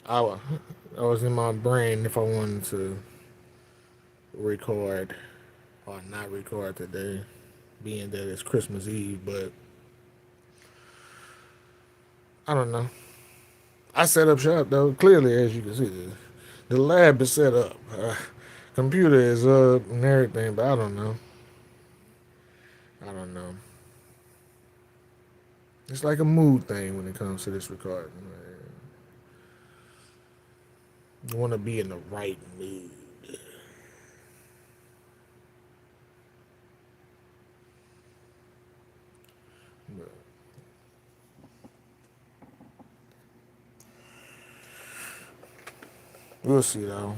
I was in my brain if I wanted to record or not record today, being that it's Christmas Eve. But I don't know. I set up shop though. Clearly, as you can see, the lab is set up. Computer is up and everything, but I don't know. I don't know. It's like a mood thing when it comes to this recording. You want to be in the right mood. But we'll see though.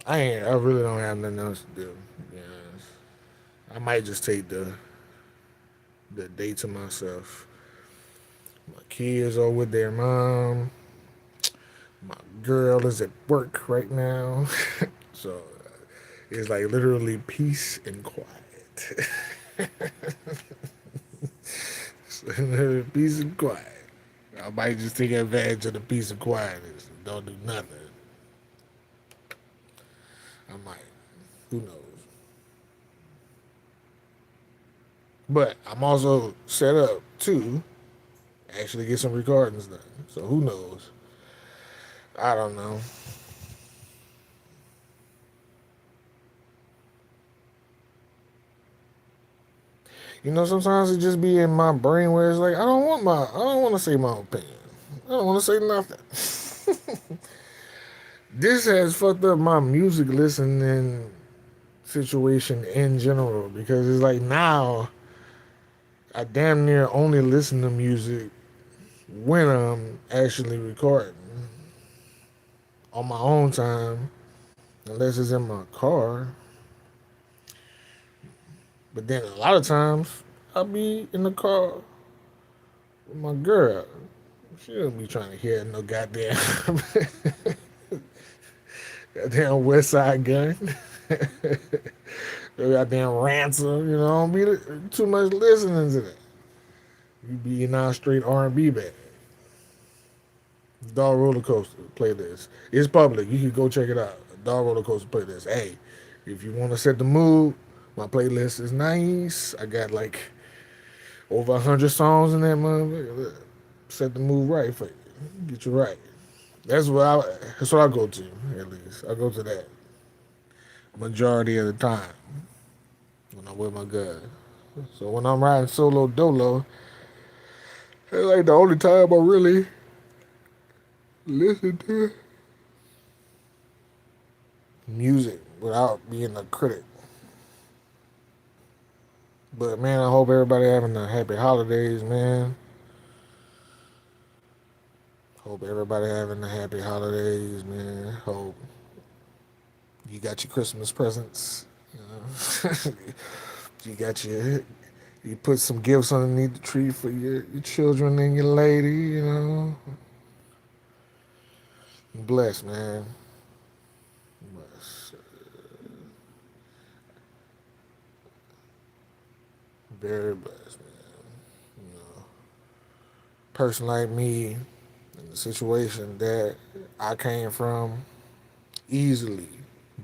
I really don't have nothing else to do. To be honest. I might just take the day to myself. My kids are with their mom. My girl is at work right now, so it's like literally peace and quiet. Peace and quiet. I might just take advantage of the peace and quietness and don't do nothing. I might. Who knows? But I'm also set up to actually get some recordings done. So who knows? I don't know. Sometimes it just be in my brain where it's like I don't want to say my opinion. I don't want to say nothing. This has fucked up my music listening situation in general because it's like now I damn near only listen to music when I'm actually recording on my own time, unless it's in my car. But then a lot of times I'll be in the car with my girl. She don't be trying to hear no goddamn goddamn West Side Gun. No goddamn ransom, don't be too much listening to that. You be in our straight R&B bag. Dog Roller Coaster playlist. It's public. You can go check it out. Dog Roller Coaster playlist. Hey, if you want to set the mood, my playlist is nice. I got like over 100 songs in that motherfucker. Set the mood right for you. Get you right. That's what I go to, at least. I go to that majority of the time when I'm with my guy. So when I'm riding solo dolo, it's like the only time I really listen to music without being a critic. But man, I hope everybody having a happy holidays, man. Hope everybody having a happy holidays, man. Hope you got your Christmas presents. You got you put some gifts underneath the tree for your children and your lady. Bless, man. Bless. Very blessed, man. Person like me in the situation that I came from easily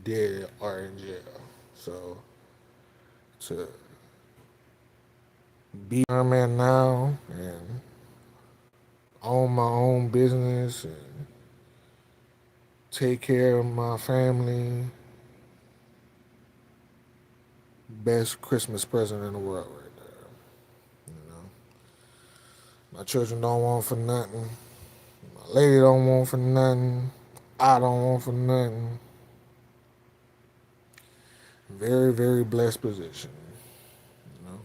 dead or in jail. So to be where I'm at now and own my own business and take care of my family, best Christmas present in the world right there. You know, my children don't want for nothing. My lady don't want for nothing. I don't want for nothing. Very, very blessed position. You know,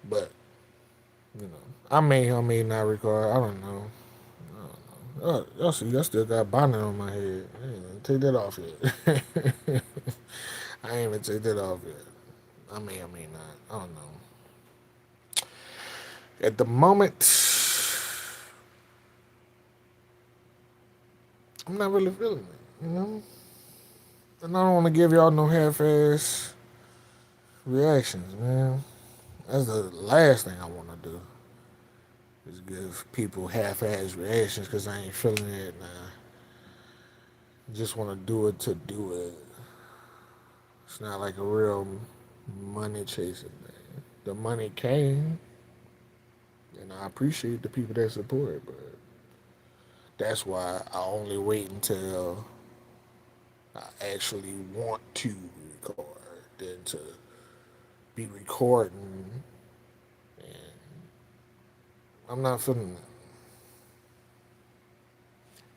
but I may or may not record. I don't know. Y'all see, I still got bonnet on my head. I ain't even take that off yet. I ain't even take that off yet. I may or may not. I don't know. At the moment, I'm not really feeling it. And I don't want to give y'all no half-ass reactions, man. That's the last thing I want to do is give people half-ass reactions because I ain't feeling it. And I just want to do it to do it. It's not like a real money chasing thing. The money came, and I appreciate the people that support it, but that's why I only wait until I actually want to record than to be recording. And I'm not feeling it.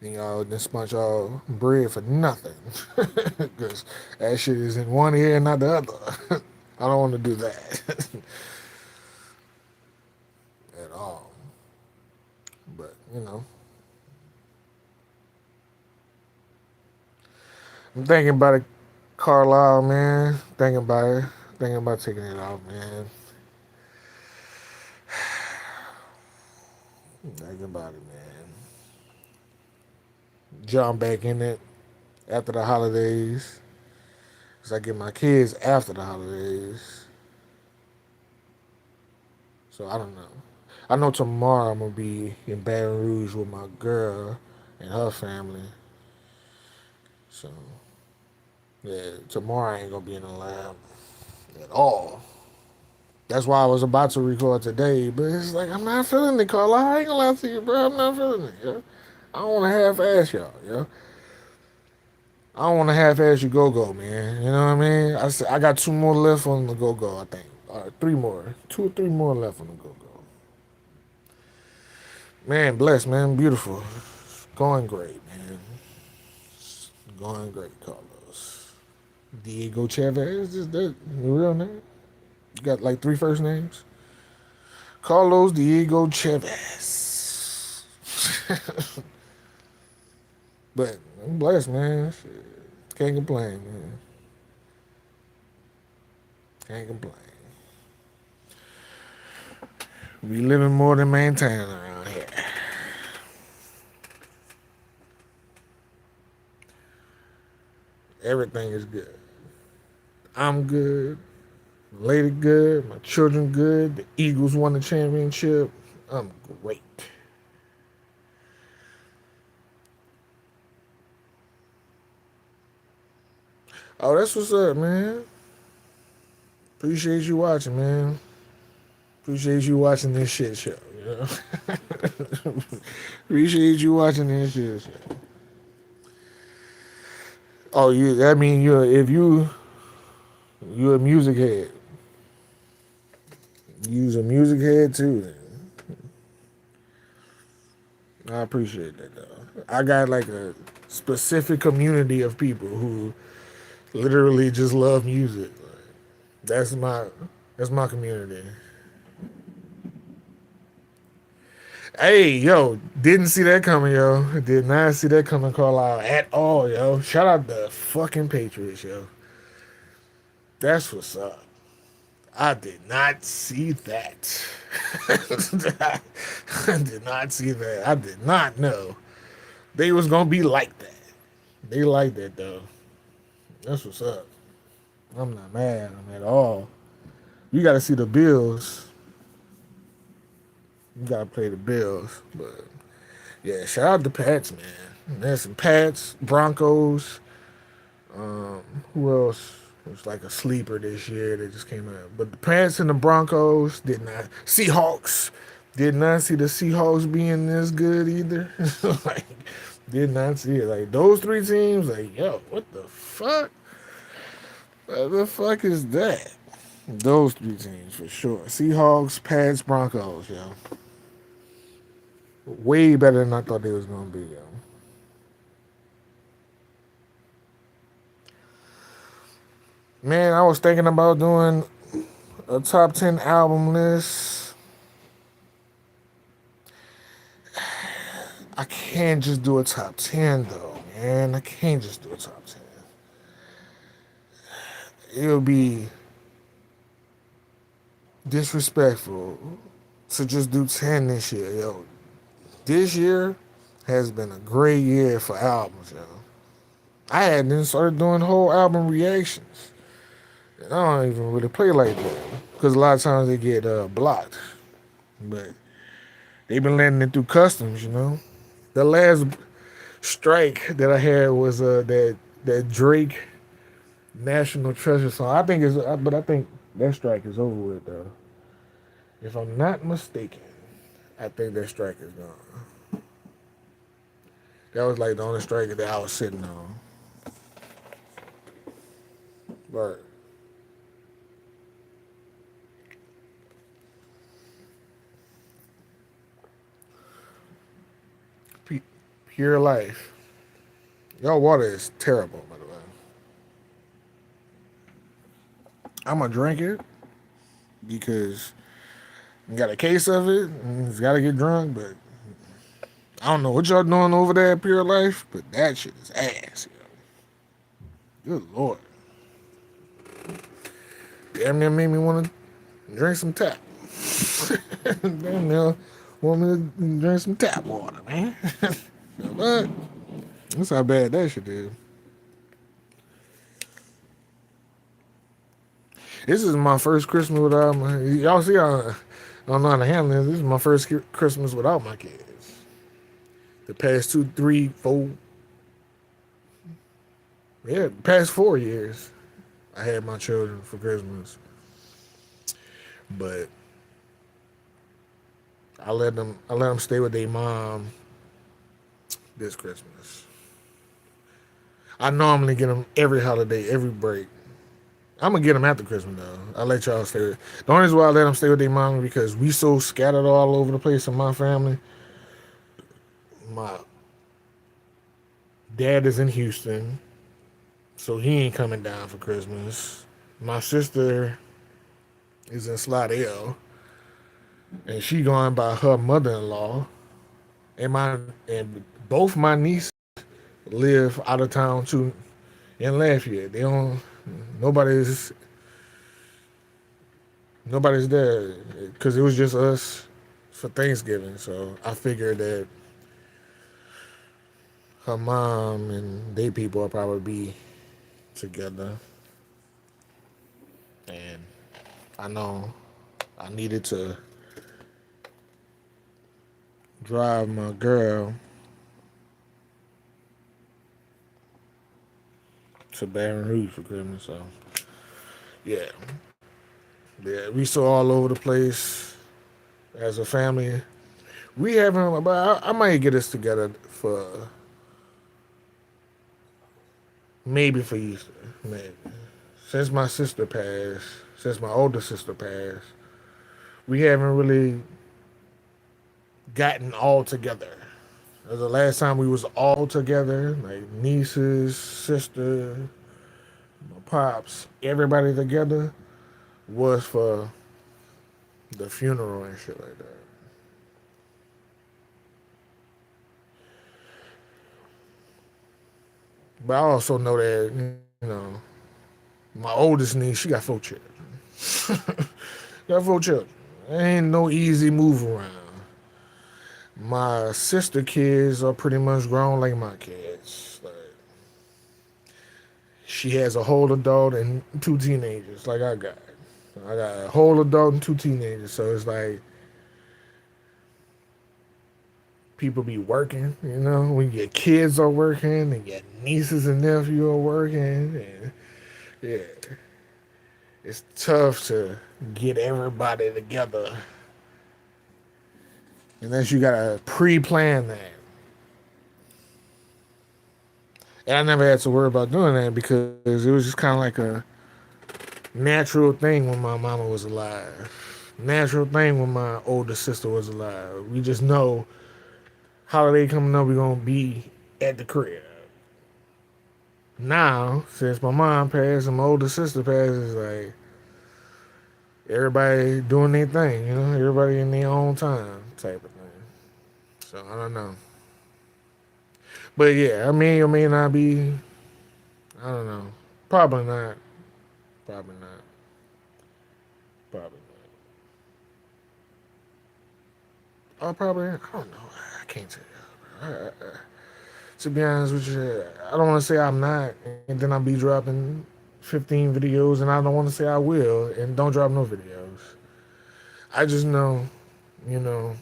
Then y'all then sponge y'all bread for nothing. Because that shit is in one ear and not the other. I don't want to do that at all. But, I'm thinking about it, Carlisle, man. Thinking about it. Thinking about taking it off, man. Thinking about it, man. Jump back in it after the holidays. Cause I get my kids after the holidays. So I don't know. I know tomorrow I'm gonna be in Baton Rouge with my girl and her family. So yeah, tomorrow I ain't gonna be in the lab at all. That's why I was about to record today, but it's like I'm not feeling it, Carla. I ain't gonna lie to you, bro. I'm not feeling it. Yeah? I don't want to half-ass y'all. Yeah, I don't want to half-ass you go-go, man. You know what I mean? I got two more left on the go-go. I think, three more, two or three more left on the go-go. Man, blessed, man, beautiful. Going great, man. Going great, Carlos. Diego Chavez, is that your real name? You got like three first names? Carlos Diego Chavez. But I'm blessed, man. Shit. Can't complain, man. Can't complain. We living more than maintaining around here. Everything is good. I'm good. Lady good. My children good. The Eagles won the championship. I'm great. Oh, that's what's up, man. Appreciate you watching, man. Appreciate you watching this shit show. You know? Appreciate you watching this shit show. Oh, you? That mean you a music head. You's a music head too. Then. I appreciate that though. I got like a specific community of people who literally just love music. Like, that's my that's my community. Hey, yo, didn't see that coming, yo. Did not see that coming, Carlisle, at all, yo. Shout out the fucking Patriots, yo. That's what's up. I did not see that. I did not see that. I did not know they was gonna be like that. They like that though. That's what's up. I'm not mad at them at all. You got to see the Bills. You got to play the Bills, but yeah, shout out the Pats, man. There's some Pats, Broncos. Who else was like a sleeper this year that just came out? But the Pats and the Broncos did not. Seahawks did not see the Seahawks being this good either. Like, did not see it. Like those three teams, like yo, what the fuck? What the fuck is that? Those three teams for sure. Seahawks, Pats, Broncos, yo. Way better than I thought they was gonna be, yo. Man, I was thinking about doing a top 10 album list. I can't just do a top 10 though, man. I can't just do a top 10. It would be disrespectful to just do 10 this year, yo. This year has been a great year for albums, yo. I had then started doing whole album reactions. And I don't even really play like that because a lot of times they get blocked. But they've been letting it through customs, you know. The last strike that I had was that Drake National Treasure song. But I think that strike is over with though. If I'm not mistaken, I think that strike is gone. That was like the only strike that I was sitting on. But pure life. Y'all water is terrible, by the way. I'm gonna drink it because I got a case of it and it's gotta get drunk, but I don't know what y'all doing over there at Pure Life, but that shit is ass, yo. Good lord. Damn near made me wanna drink some tap. Damn near want me to drink some tap water, man. But that's how bad that shit is. This is my first Christmas without my. Y'all see, I don't know how to handle this. This is my first Christmas without my kids. The past 2, 3, 4, yeah, past 4 years, I had my children for Christmas, but I let them stay with their mom this Christmas. I normally get them every holiday, every break. I'm gonna get them after Christmas though. I let y'all stay with. The only reason why I let them stay with their mom is because we so scattered all over the place in my family. My dad is in Houston, so he ain't coming down for Christmas. My sister is in Slidell, and she going by her mother-in-law. And both my nieces live out of town too in Lafayette. They don't. Nobody's nobody's there because it was just us for Thanksgiving. So I figured that her mom and they people will probably be together, and I know I needed to drive my girl to Baton Rouge for Christmas. So yeah, yeah, we saw all over the place as a family. We haven't, but I might get us together for maybe for Easter, maybe. Since my sister passed, since my older sister passed, we haven't really gotten all together. The last time we was all together, like nieces, sister, my pops, everybody together, was for the funeral and shit like that. But I also know that, you know, my oldest niece, she got 4 children. Got 4 children. Ain't no easy move around. My sister kids are pretty much grown like my kids. Like, she has a whole adult and 2 teenagers, like I got. I got a whole adult and 2 teenagers, so it's like people be working, you know. When your kids are working and your nieces and nephews are working, and yeah, it's tough to get everybody together unless you gotta pre-plan that. And I never had to worry about doing that because it was just kind of like a natural thing when my mama was alive. Natural thing when my older sister was alive. We just know holiday coming up, we gonna be at the crib. Now, since my mom passed and my older sister passed, it's like everybody doing their thing, you know, everybody in their own time type of thing. So I don't know. But yeah, I may or may not be, I don't know. Probably not. Probably not. Probably not. Oh, probably, I don't know. I can't tell you. To be honest with you, I don't want to say I'm not, and then I'll be dropping 15 videos, and I don't want to say I will, and don't drop no videos. I just know, you know,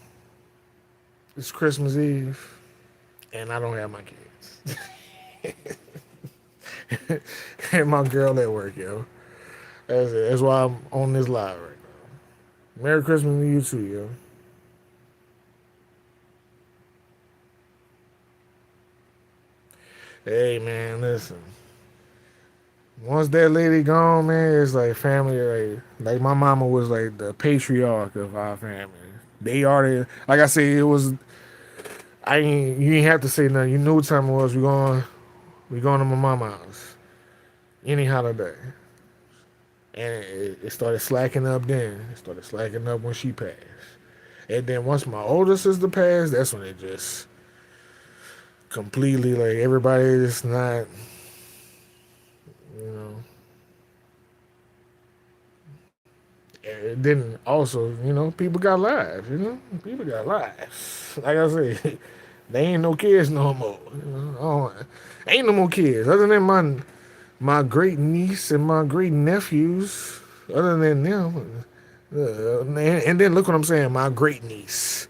it's Christmas Eve, and I don't have my kids, and my girl at work, yo. That's it. That's why I'm on this live right now. Merry Christmas to you too, yo. Hey man, listen. Once that lady gone, man, it's like family. Like my mama was like the patriarch of our family. They already, like I said, it was. I ain't. You ain't have to say nothing. You knew what time it was. We going to my mama's house any holiday, and it started slacking up. Then it started slacking up when she passed, and then once my older sister passed, that's when it just completely like everybody is not. You know, and then also, people got lives. People got lives. Like I say, they ain't no kids no more. Ain't no more kids other than my great niece and my great nephews. Other than them, and then look what I'm saying. My great niece,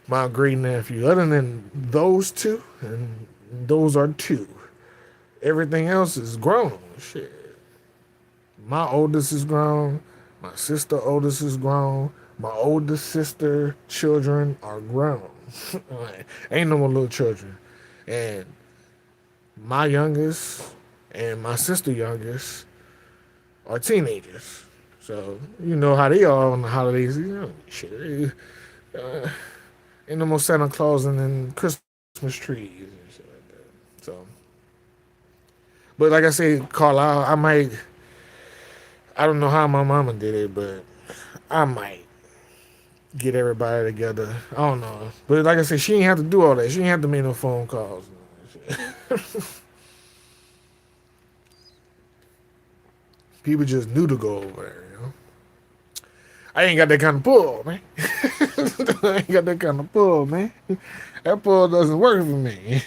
my great nephew. Other than those two, and those are two. Everything else is grown. Shit. My oldest is grown. My sister oldest is grown. My oldest sister children are grown. Ain't no more little children. And my youngest and my sister youngest are teenagers. So you know how they are on the holidays. Shit. Uh, ain't no more Santa Claus and then Christmas trees and shit like that. So, but like I say, Carl, I might. I don't know how my mama did it, but I might get everybody together. I don't know. But like I said, she ain't have to do all that. She ain't have to make no phone calls. People just knew to go over there. I ain't got that kind of pull, man. I ain't got that kind of pull, man. That pull doesn't work for me.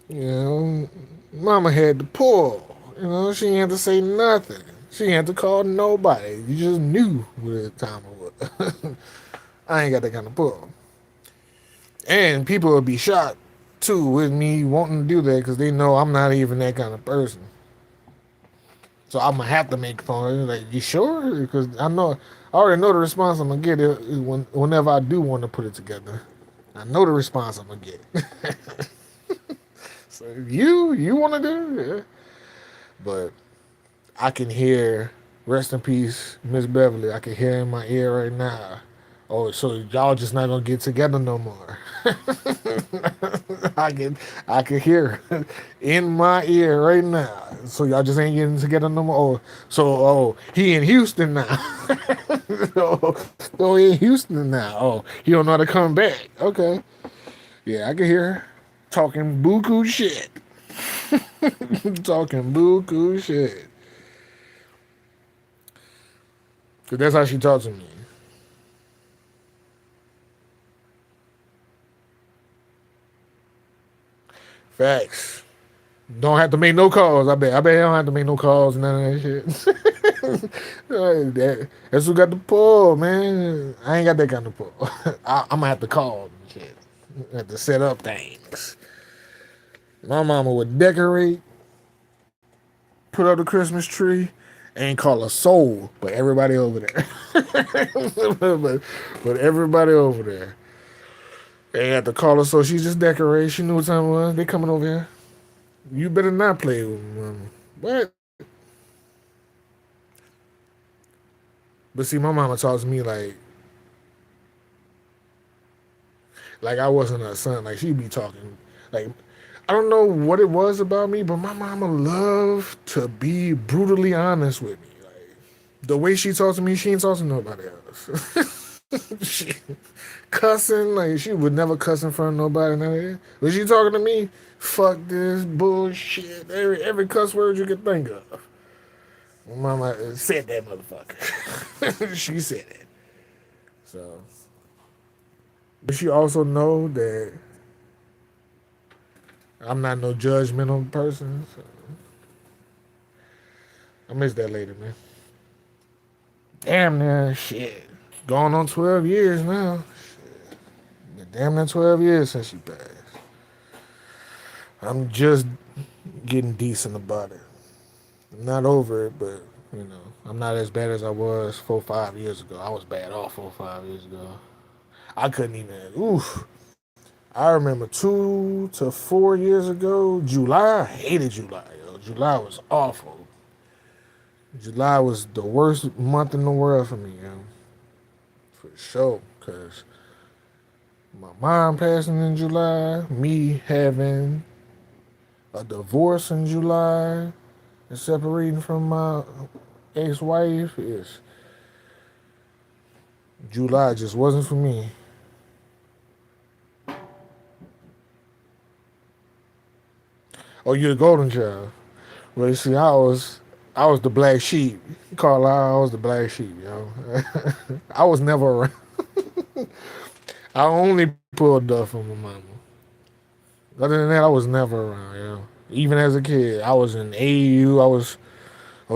you know, Mama had the pull. She ain't had to say nothing. She ain't had to call nobody. You just knew what time it was. I ain't got that kind of pull. And people will be shocked too with me wanting to do that because they know I'm not even that kind of person. So I'm gonna have to make fun. Like, you sure? Because I already know the response I'm gonna get whenever I do want to put it together. I know the response I'm gonna get. So you want to do it? Yeah. But I can hear, rest in peace, Miss Beverly. I can hear in my ear right now. Oh, so y'all just not gonna get together no more. I can hear in my ear right now. So y'all just ain't getting together no more. He in Houston now. He in Houston now. He don't know how to come back. Okay. Yeah, I can hear her talking buku shit. Talking buku shit. Cause that's how she talks to me. Facts. Don't have to make no calls. I bet I don't have to make no calls. None of that shit. That's who got the pull, man. I ain't got that kind of pull. I'm gonna have to call and shit. I have to set up things. My mama would decorate, put up the Christmas tree, ain't call a soul, but everybody over there. but everybody over there. They had to call her, so she just decorated. She knew what time it was. They coming over here. You better not play with me. What? But see, my mama talks to me like I wasn't her son. Like she'd be talking like I don't know what it was about me, but my mama loved to be brutally honest with me. Like the way she talks to me, she ain't talking to nobody else. she, cussing, like she would never cuss in front of nobody. None of that. When she talking to me, fuck this bullshit. Every cuss word you could think of. Mama said that motherfucker. She said it. So, but she also know that I'm not no judgmental person. So I miss that lady, man. Damn near shit. Going on 12 years now. Damn near 12 years since she passed. I'm just getting decent about it. I'm not over it, but I'm not as bad as I was 4, 5 years ago. I was bad off 4, 5 years ago. I couldn't even. Oof. I remember 2 to 4 years ago, July. I hated July. Yo. July was awful. July was the worst month in the world for me, yo. For sure. Cause my mom passing in July, me having a divorce in July, and separating from my ex-wife is July just wasn't for me. Oh, you're the golden child. Well, you see, I was the black sheep. Carlisle, I was the black sheep, yo. I was never around. I only pulled duff from my mama. Other than that, I was never around, yo. Even as a kid, I was in AU. I was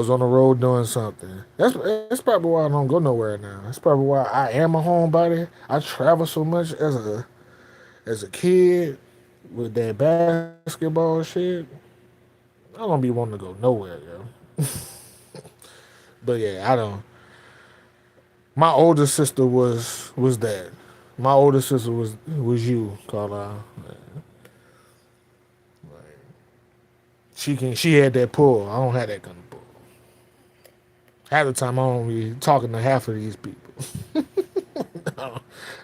on the road doing something. That's probably why I don't go nowhere now. That's probably why I am a homebody. I travel so much as a kid with that basketball shit. I don't be wanting to go nowhere, yo. But yeah, I don't. My older sister was that. My older sister was you, Carlisle. She had that pull. I don't have that kind of pull. Half the time I don't be talking to half of these people. I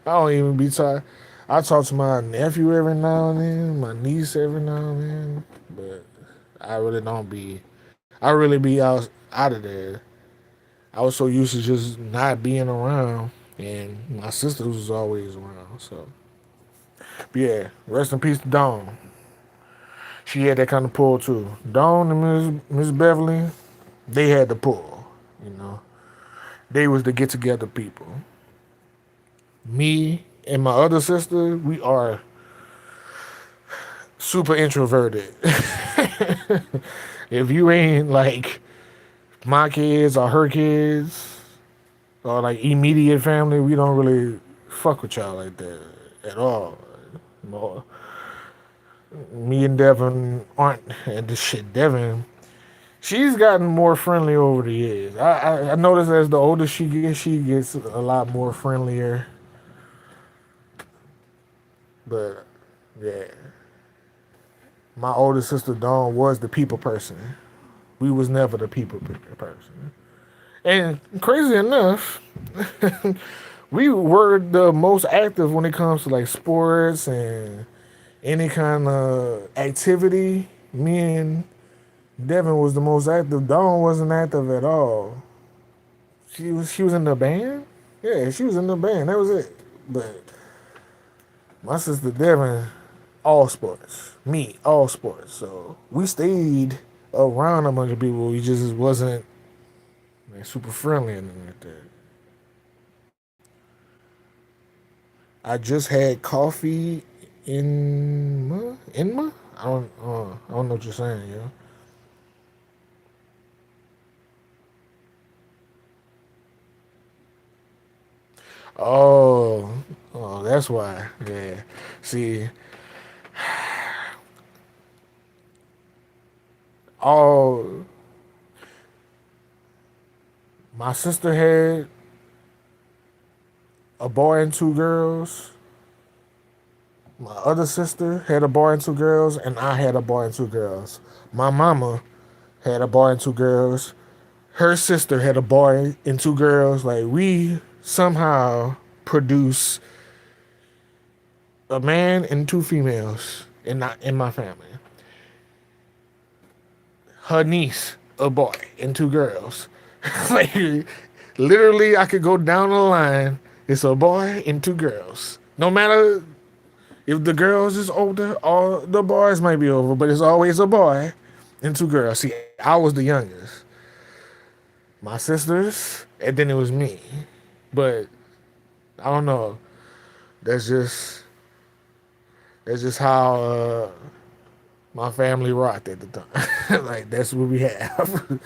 don't even be talking. I talk to my nephew every now and then, my niece every now and then, but I really don't be. I really be out of there. I was so used to just not being around, and my sister was always around. So, but yeah, rest in peace to Dawn. She had that kind of pull too. Dawn and Miss Beverly, they had the pull. You know, they was the get together people. Me and my other sister, we are super introverted. If you ain't like my kids or her kids or like immediate family, we don't really fuck with y'all like that at all. No, me and Devin aren't, and this shit, Devin, she's gotten more friendly over the years. I noticed as the older she gets a lot more friendlier. But yeah, my older sister Dawn was the people person. We was never the people person. And crazy enough, we were the most active when it comes to like sports and any kind of activity. Me and Devin was the most active. Dawn wasn't active at all. She was in the band. Yeah, she was in the band. That was it. But my sister Devin, all sports. Me, all sports. So we stayed around a bunch of people. We just wasn't like, super friendly and anything like that. I just had coffee in I don't know what you're saying, yo. Oh, oh, that's why. Yeah. See, all my sister had a boy and two girls. My other sister had a boy and two girls, and I had a boy and two girls. My mama had a boy and two girls. Her sister had a boy and two girls. Like we somehow produce a man and two females in my family. Her niece, a boy and two girls. Like literally, I could go down the line. It's a boy and two girls. No matter if the girls is older or the boys might be over, but it's always a boy and two girls. See, I was the youngest. My sisters, and then it was me. But I don't know. That's just that's just how My family rocked at the time. Like that's what we have.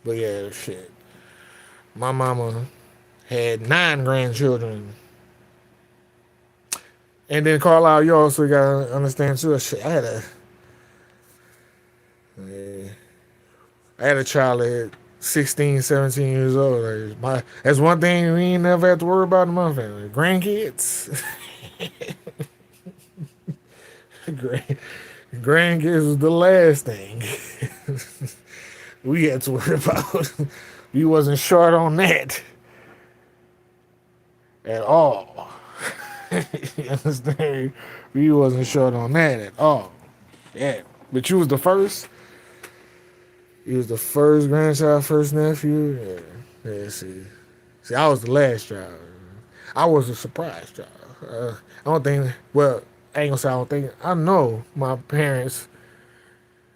But yeah, shit. My mama had 9 grandchildren. And then Carlisle, you also gotta understand too. Shit, yeah, I had a child at 16, 17 years old. That's one thing we ain't never have to worry about in my family. Grandkids. Grand, grandkids was the last thing we had to worry about. We wasn't short on that at all. You understand? We wasn't short on that at all. Yeah. But you was the first. You was the first grandchild, first nephew. Yeah. Yeah. See, I was the last child. I was a surprise child. I don't think. Well, I ain't gonna say I don't think. I know my parents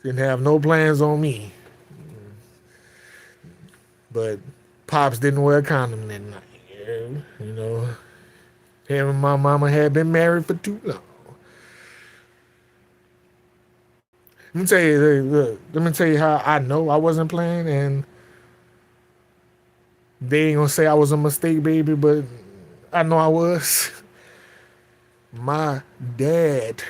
didn't have no plans on me, but pops didn't wear a condom that night. Yeah, you know, him and my mama had been married for too long. Let me tell you, look, let me tell you how I know I wasn't playing, and they ain't gonna say I was a mistake, baby, but I know I was. My dad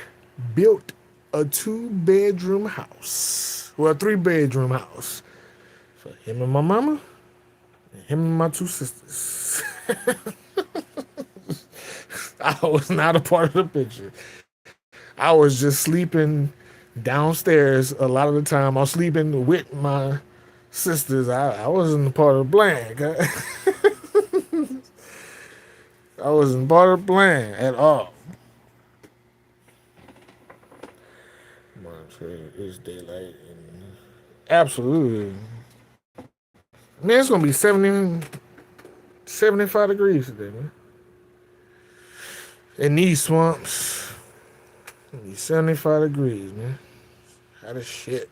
built a 2 bedroom house, well, a 3 bedroom house for him and my mama, and him and my 2 sisters. I was not a part of the picture. I was just sleeping downstairs a lot of the time. I was sleeping with my sisters. I wasn't a part of the plan. I wasn't part of the plan at all. It's daylight. Absolutely. Man, it's gonna be 70, 75 degrees today, man. In these swamps, it's gonna be 75 degrees, man. How the shit.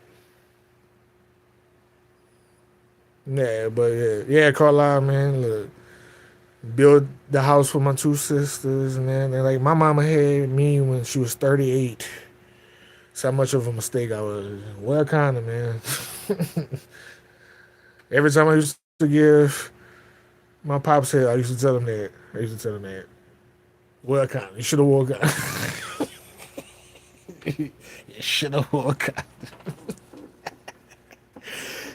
Yeah, but yeah, Carlisle, man. Look, built the house for my 2 sisters, man. And like my mama had me when she was 38. That's how much of a mistake I was. Well, kind of, man. Every time I used to give my pops head, I used to tell him that. I used to tell him that. Well, kind of. You should have wore a gun. You should have wore a gun.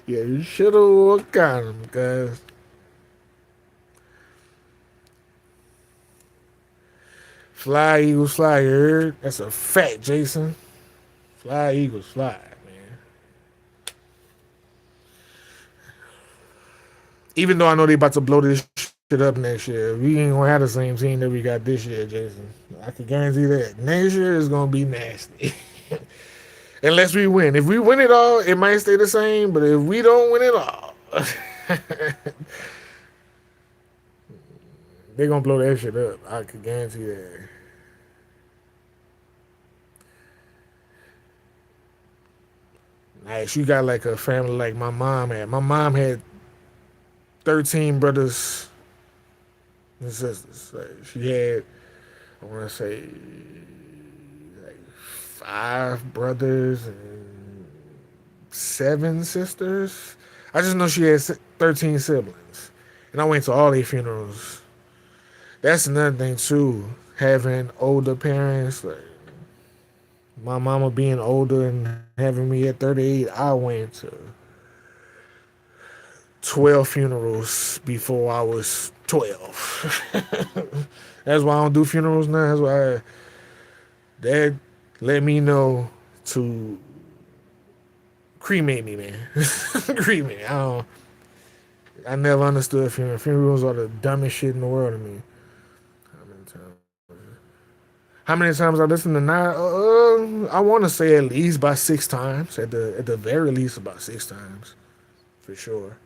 Yeah, you should have wore a condom, guys. Fly, Eagles, fly, you heard? That's a fact, Jason. Fly, Eagles, fly, man. Even though I know they about to blow this shit up next year, we ain't gonna have the same team that we got this year, Jason. I can guarantee that. Next year is gonna be nasty. Unless we win. If we win it all, it might stay the same. But if we don't win it all, they're gonna blow that shit up. I can guarantee that. Nice. You got like a family like my mom had. My mom had 13 brothers and sisters. Like she had, I want to say, like 5 brothers and 7 sisters. I just know she had 13 siblings, and I went to all their funerals. That's another thing too. Having older parents, like my mama being older and having me at 38, I went to 12 funerals before I was 12. That's why I don't do funerals now. That's why Dad let me know to cremate me, man. Cremate. I never understood funerals. Funerals are the dumbest shit in the world to me. How many times? How many times I listened to now? I want to say at least about 6 times. At the very least about 6 times, for sure.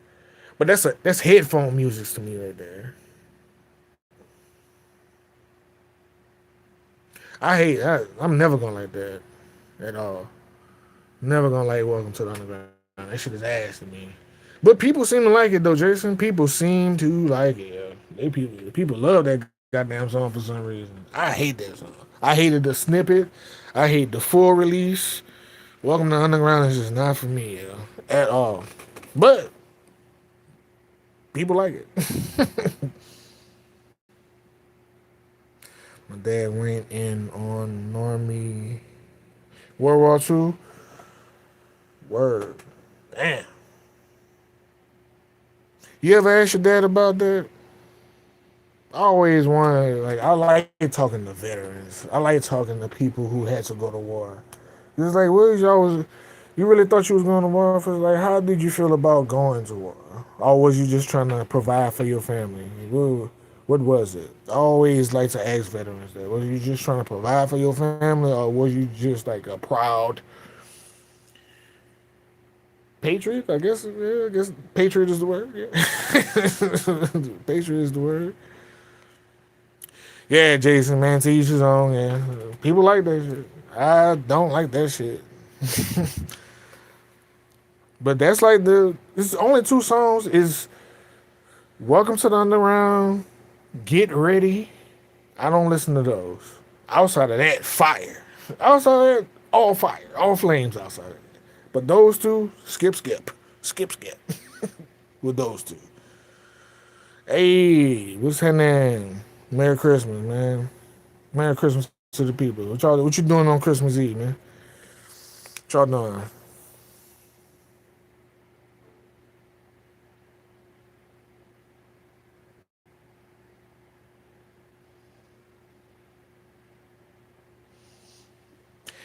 But that's headphone music to me right there. I'm never gonna like that at all. Never gonna like Welcome to the Underground. That shit is ass to me. But people seem to like it though, Jason. People seem to like it. Yeah. People love that goddamn song for some reason. I hate that song. I hated the snippet. I hate the full release. Welcome to Underground is just not for me, at all. But people like it. My dad went in on Normie World War II. Word. Damn. You ever ask your dad about that? I always want like I like talking to veterans. I like talking to people who had to go to war. It's like, what was y'all was you really thought you was going to war for? Like, how did you feel about going to war? Or was you just trying to provide for your family? What was it? I always like to ask veterans that. Was you just trying to provide for your family, or was you just like a proud patriot? I guess. Yeah, I guess patriot is the word. Yeah. Patriot is the word. Yeah, Jason, man, to each his own. Yeah, people like that shit. I don't like that shit. But that's like it's only two songs. Is Welcome to the Underground, Get Ready. I don't listen to those. Outside of that, fire. Outside of that, all fire, all flames outside of that. But those two, skip with those two. Hey, what's happening? Merry Christmas, man. Merry Christmas to the people. What you doing on Christmas Eve, man? What y'all doing?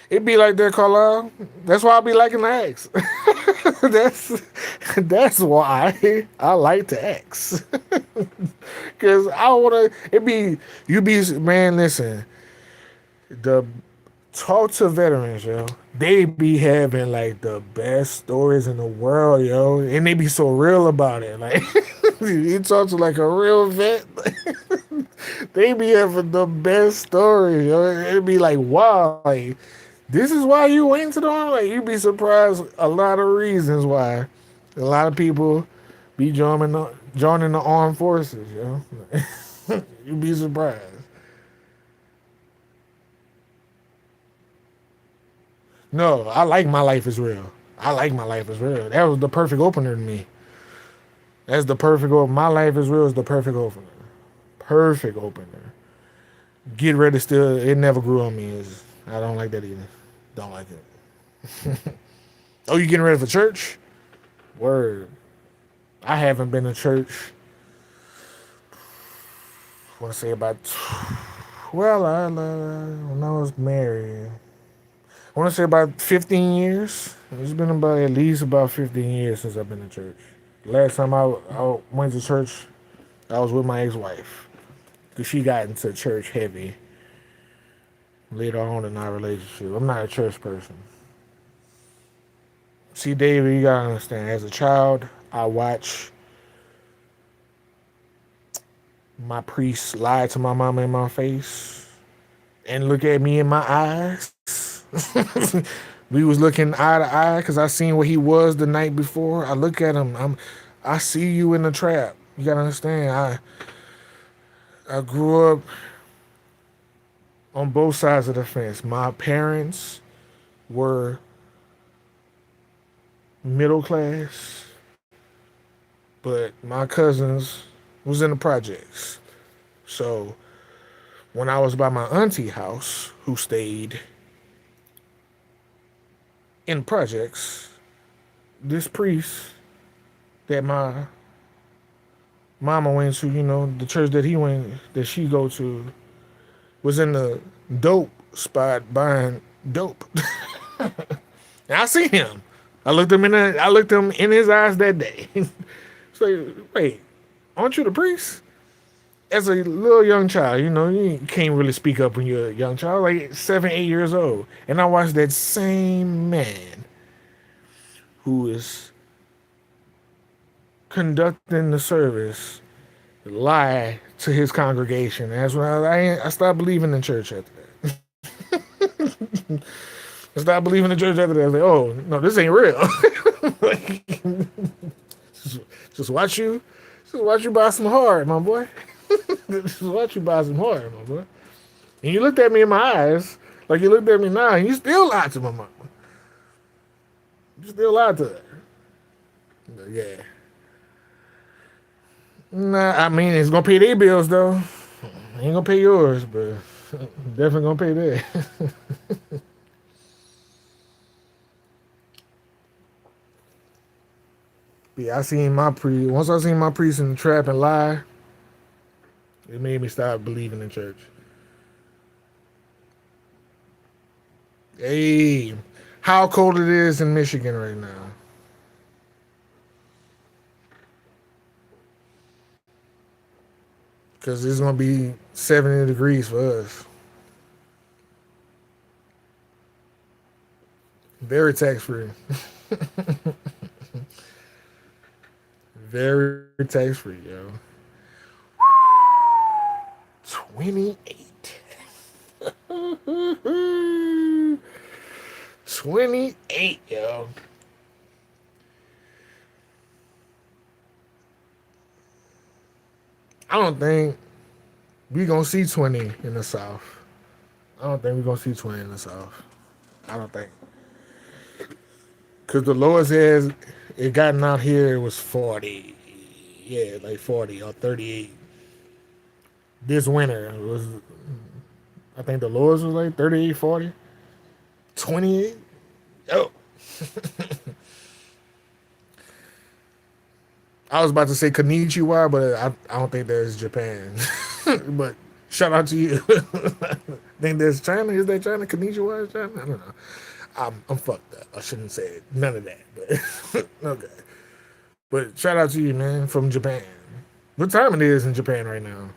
It be like that, Carlisle. That's why I be liking to ask. that's that's why I like to ask. Cause I wanna. It be you be man. Listen, the talk to veterans, yo. They be having like the best stories in the world, yo, and they be so real about it. Like you talk to like a real vet, they be having the best stories, yo. It'd be like, wow, like this is why you went to the army. Like you'd be surprised a lot of reasons why a lot of people be joining the armed forces, yo. You'd be surprised. No, I like My Life is Real. I like My Life is Real. That was the perfect opener to me. That's the perfect opener. My Life is Real is the perfect opener. Perfect opener. Get Ready still, it never grew on me. I don't like that either. Don't like it. Oh, you getting ready for church? Word. I haven't been to church, I want to say about, well, when I was married, I want to say about 15 years. It's been about at least about 15 years since I've been to church. Last time I went to church, I was with my ex-wife. Because she got into church heavy later on in our relationship. I'm not a church person. See, David, you gotta understand. As a child, I watched my priest lie to my mama in my face and look at me in my eyes. We was looking eye to eye because I seen what he was the night before. I look at him. I see you in the trap. You gotta understand. I grew up on both sides of the fence. My parents were middle class, but my cousins was in the projects. So when I was by my auntie house, who stayed in projects, this priest that my mama went to, the church that she go to, was in the dope spot buying dope. And I seen him. I looked him in his eyes that day. So wait, aren't you the priest? As a little young child, you can't really speak up when you're a young child, like 7, 8 years old. And I watched that same man who is conducting the service lie to his congregation. That's when I stopped believing in church after that. I stopped believing in church after that. I was like, oh no, this ain't real. Like, Just watch you. Just watch you buy some hard, my boy. Just watch you buy some hard, my boy. And you looked at me in my eyes like you looked at me now, and you still lied to my mama. You still lied to her. But yeah. Nah, I mean it's gonna pay their bills though. Ain't gonna pay yours, but definitely gonna pay theirs. Yeah, I seen my priest. Once I seen my priest in the trap and lie, it made me stop believing in church. Hey, how cold it is in Michigan right now? Because it's gonna be 70 degrees for us. Very tax free. Very tax free, yo. 28. 28, yo. I don't think we gonna see 20 in the South. I don't think we gonna see 20 in the South. I don't think. Cause the lowest it gotten out here was 40. Yeah, like 40 or 38. This winter was, I think the lowest was like 38, 40. 28. Oh, I was about to say Konnichiwa, but I don't think there's Japan. But shout out to you. Think there's China? Is that China? Konnichiwa is China? I don't know. I'm fucked up. I shouldn't say it. None of that. But okay. But shout out to you, man, from Japan. What time it is in Japan right now?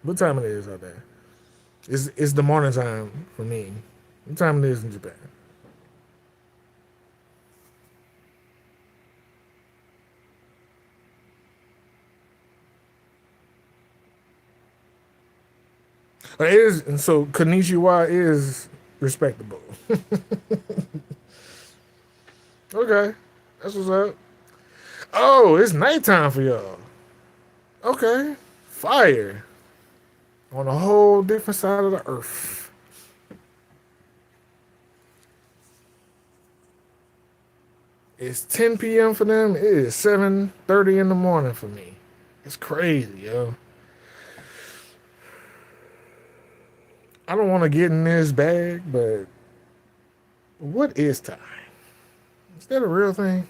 What time it is out there? It's the morning time for me. What time it is in Japan? It is, and so Konnichiwa is respectable. Okay, that's what's up. Oh, it's nighttime for y'all. Okay, fire on a whole different side of the earth. It's 10 p.m. for them. It is 7:30 in the morning for me. It's crazy, yo. I don't want to get in this bag, but what is time? Is that a real thing?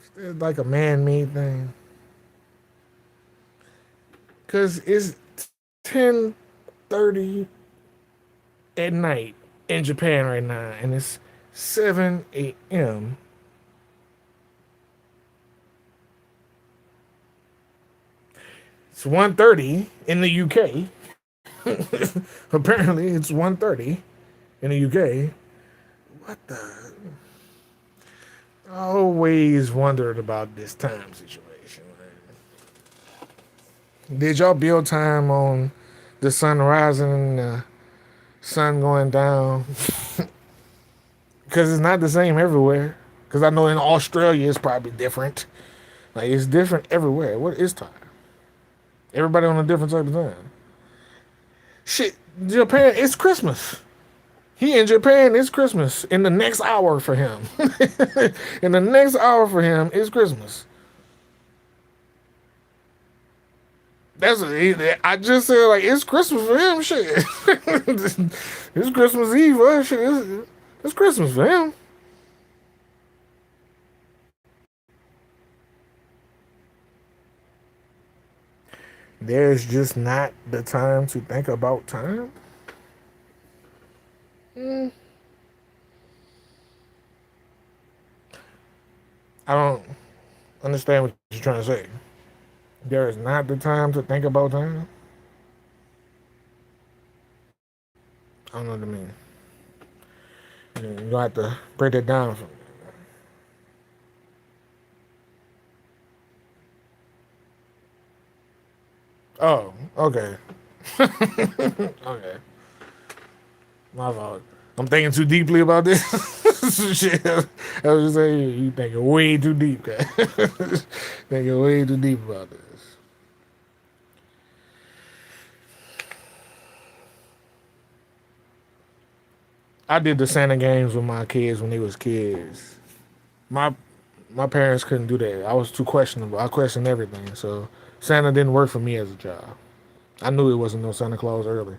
Is that like a man-made thing? Cause it's 10:30 at night in Japan right now, and it's 7 a.m. It's 1:30 in the UK. Apparently, it's 1:30 in the UK. What the? I always wondered about this time situation. Did y'all build time on the sun rising and the sun going down? Because it's not the same everywhere. Because I know in Australia it's probably different. Like it's different everywhere. What is time? Everybody on a different type of time. Shit, Japan, it's Christmas. He in Japan, it's Christmas. In the next hour for him. In the next hour for him, it's Christmas. That's I just said like it's Christmas for him. Shit, it's Christmas Eve. Shit, it's Christmas for him. There's just not the time to think about time. Mm, I don't understand what you're trying to say. There is not the time to think about time. I don't know what I mean. You have to break it down for me. Oh, okay. Okay. My fault. I'm thinking too deeply about this. Shit, I was just saying, you thinking way too deep, guy. Thinking way too deep about this. I did the Santa games with my kids when they was kids. My my parents couldn't do that. I was too questionable. I questioned everything. So Santa didn't work for me as a child. I knew it wasn't no Santa Claus early.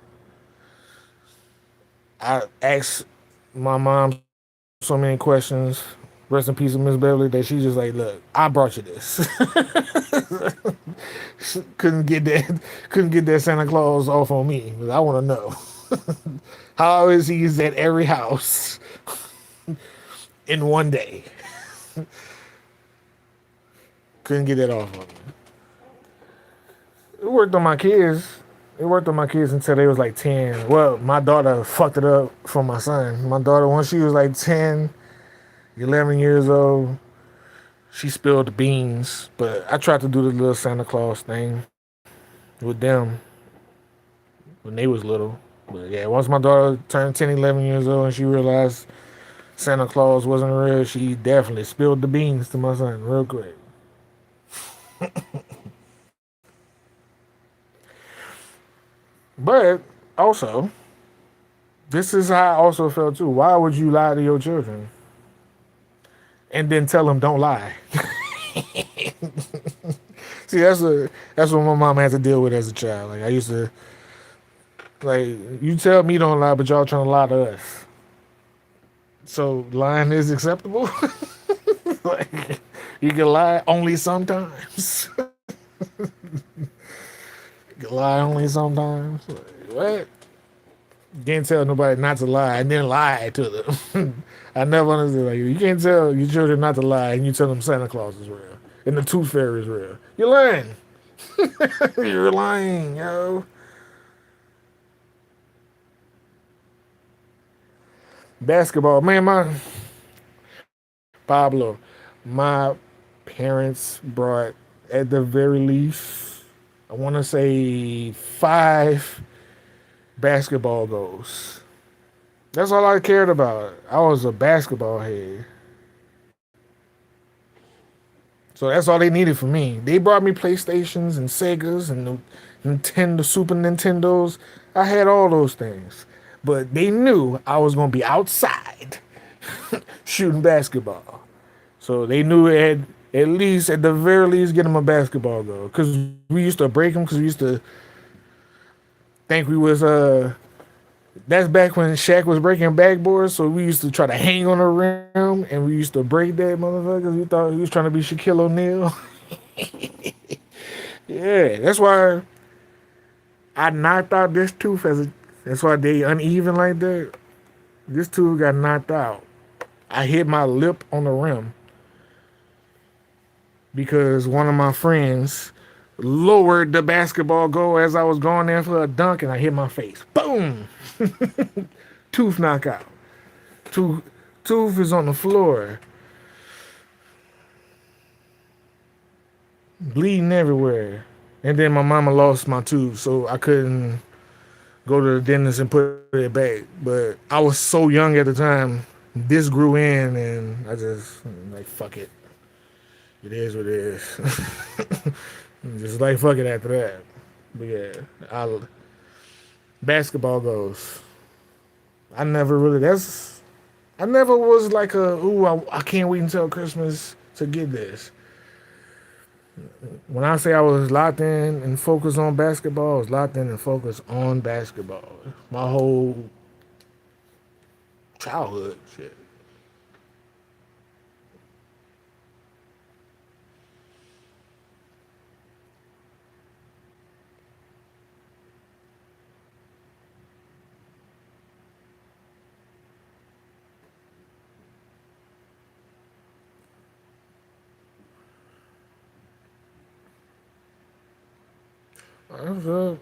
I asked my mom so many questions. Rest in peace of Miss Beverly. That she just like, look, I brought you this. couldn't get that. Couldn't get that Santa Claus off on me. I want to know how is he at every house in one day. Couldn't get that off on me. It worked on my kids. It worked on my kids until they was like 10. Well, my daughter fucked it up for my son. My daughter, once she was like 10, 11 years old, she spilled the beans. But I tried to do the little Santa Claus thing with them when they was little. But yeah, once my daughter turned 10, 11 years old and she realized Santa Claus wasn't real, she definitely spilled the beans to my son real quick. But also, this is how I also felt too. Why would you lie to your children and then tell them don't lie? See, that's what my mom had to deal with as a child. Like I used to like you tell me don't lie, but y'all trying to lie to us. So lying is acceptable. Like you can lie only sometimes. You can lie only sometimes. Like, what? You can't tell nobody not to lie and then lie to them. I never understood. Like you can't tell your children not to lie and you tell them Santa Claus is real and the Tooth Fairy is real. You're lying. You're lying, yo. Basketball, man. My Pablo, my parents brought at the very least, I want to say 5 basketball goals. That's all I cared about. I was a basketball head. So that's all they needed from me. They brought me PlayStations and Segas and the Nintendo, Super Nintendos. I had all those things. But they knew I was going to be outside shooting basketball. So they knew it had at least, at the very least, get them a basketball goal. Because we used to break them because we used to think we was that's back when Shaq was breaking backboards, so we used to try to hang on the rim, and we used to break that motherfucker 'cause we thought he was trying to be Shaquille O'Neal. Yeah, that's why I knocked out this tooth as a. That's why they uneven like that. This tooth got knocked out. I hit my lip on the rim because one of my friends lowered the basketball goal as I was going there for a dunk, and I hit my face. Boom! Tooth knockout. Tooth, tooth is on the floor, bleeding everywhere. And then my mama lost my tooth, so I couldn't go to the dentist and put it back. But I was so young at the time. This grew in, and I just like fuck it. It is what it is. Just like fuck it after that. But yeah, basketball goes. I never really. That's. I never was like a. Ooh, I can't wait until Christmas to get this. When I say I was locked in and focused on basketball, I was locked in and focused on basketball. My whole childhood shit. Uh,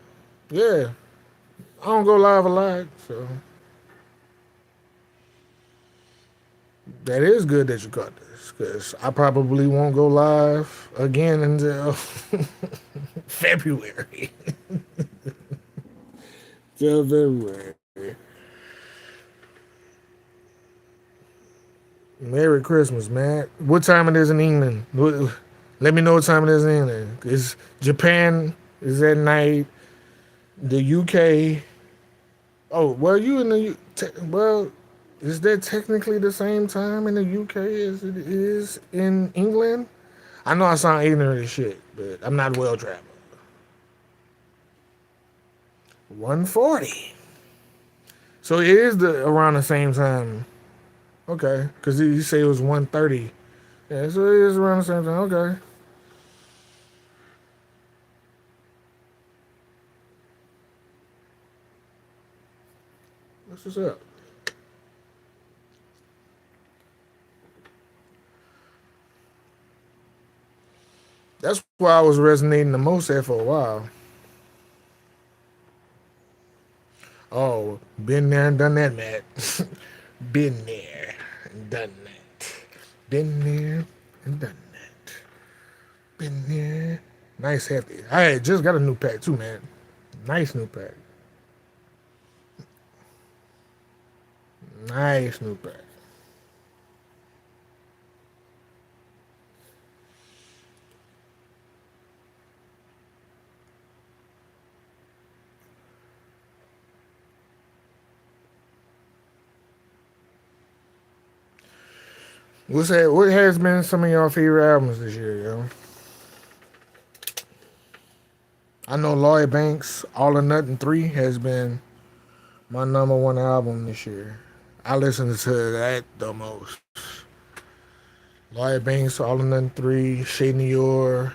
yeah, I don't go live a lot, so that is good that you caught this because I probably won't go live again until February. Till February. Merry Christmas, man. What time it is in England? Let me know what time it is in England. Is Japan is at night? The UK. Oh, well, you in the well. Is that technically the same time in the UK as it is in England? I know I sound ignorant as shit, but I'm not well traveled. 140. So it is the around the same time. Okay, because you say it was 130. Yeah, so it is around the same time. Okay, that's what's up. That's why I was resonating the most at for a while. Oh, been there and done that, Matt. Been there and done that. Been there and done that. Been there. Nice hefty. I had just got a new pack too, man. Nice new pack. Nice new pack. What has been some of your favorite albums this year, yo? I know Lloyd Banks, All or Nothing 3 has been my number one album this year. I listen to that the most. Lloyd Banks, All or Nothing 3, Shay Dior.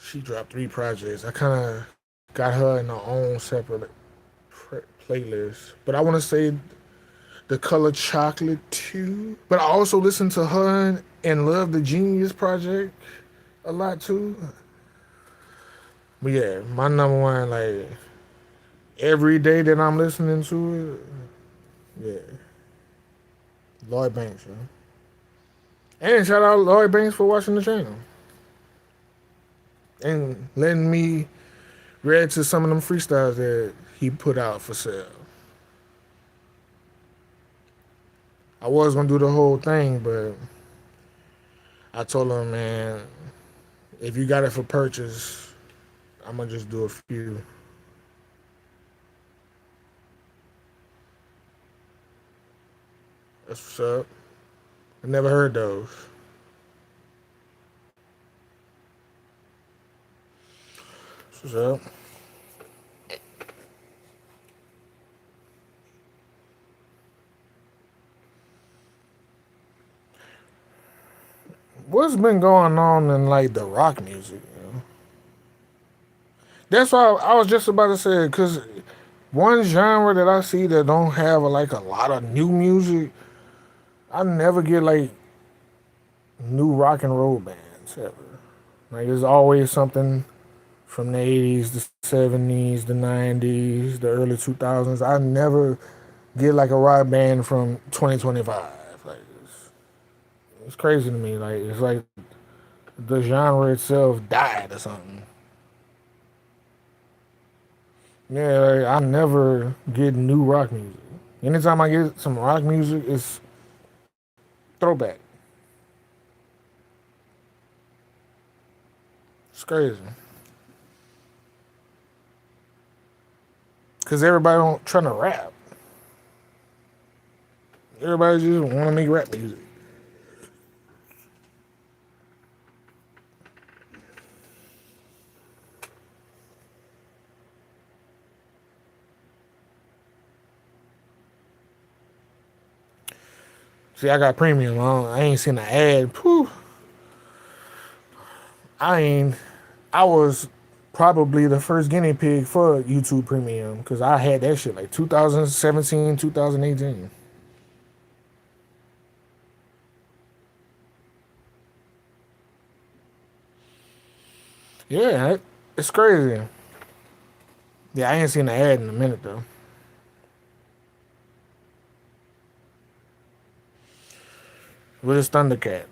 She dropped 3 projects. I kind of got her in her own separate playlist. But I want to say The Color Chocolate too. But I also listen to her and Love the Genius project a lot too. But yeah, my number one, like every day that I'm listening to it, yeah, Lloyd Banks, yo. And shout out Lloyd Banks for watching the channel and letting me read to some of them freestyles that he put out for sale. I was gonna do the whole thing, but I told him, man, if you got it for purchase, I'm gonna just do a few. That's what's up. I never heard those. That's what's up. What's been going on in like the rock music? You know? That's why I was just about to say because one genre that I see that don't have like a lot of new music, I never get like new rock and roll bands ever. Like there's always something from the 80s, the 70s, the 90s, the early 2000s. I never get like a rock band from 2025. Like it's crazy to me. Like it's like the genre itself died or something. Yeah, like, I never get new rock music. Anytime I get some rock music, it's throwback. It's crazy because everybody don't trying to rap. Everybody just want to make rap music. See, I got premium. I ain't seen an ad. Pooh, I ain't. I was probably the first guinea pig for YouTube Premium because I had that shit like 2017, 2018. Yeah, it's crazy. Yeah, I ain't seen the ad in a minute though. What is Thundercat?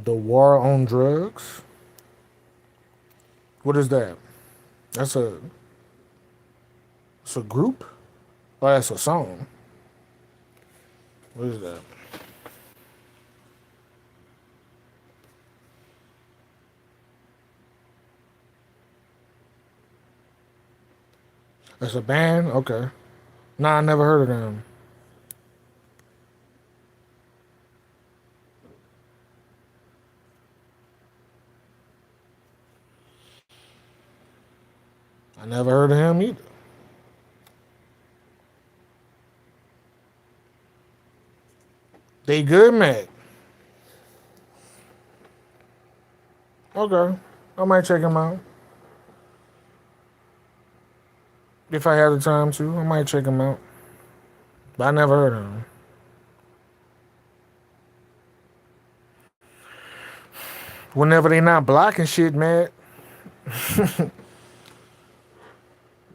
The War on Drugs? What is that? That's a It's a group? Oh, that's a song. What is that? That's a band? Okay. Nah, I never heard of them. I never heard of him either. They good, man. Okay. I might check him out. If I had the time to, I might check him out. But I never heard of him. Whenever they not blocking shit, man,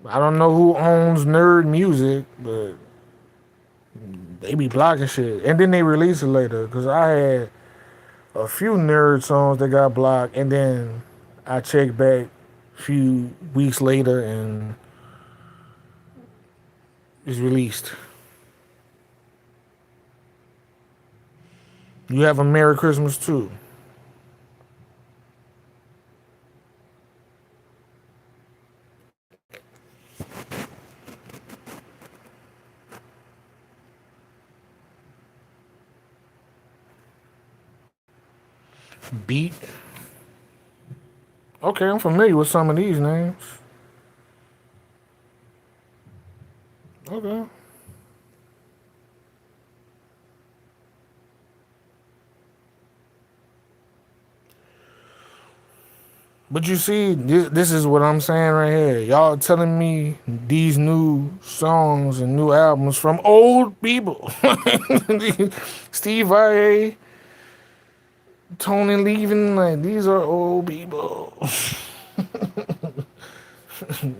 I don't know who owns Nerd Music, but they be blocking shit. And then they release it later. Because I had a few Nerd songs that got blocked. And then I checked back a few weeks later and it's released. You have a Merry Christmas too. Beat. Okay, I'm familiar with some of these names. Okay. But you see, this is what I'm saying right here. Y'all telling me these new songs and new albums from old people. Steve Vai, Tony Levin, like these are old people.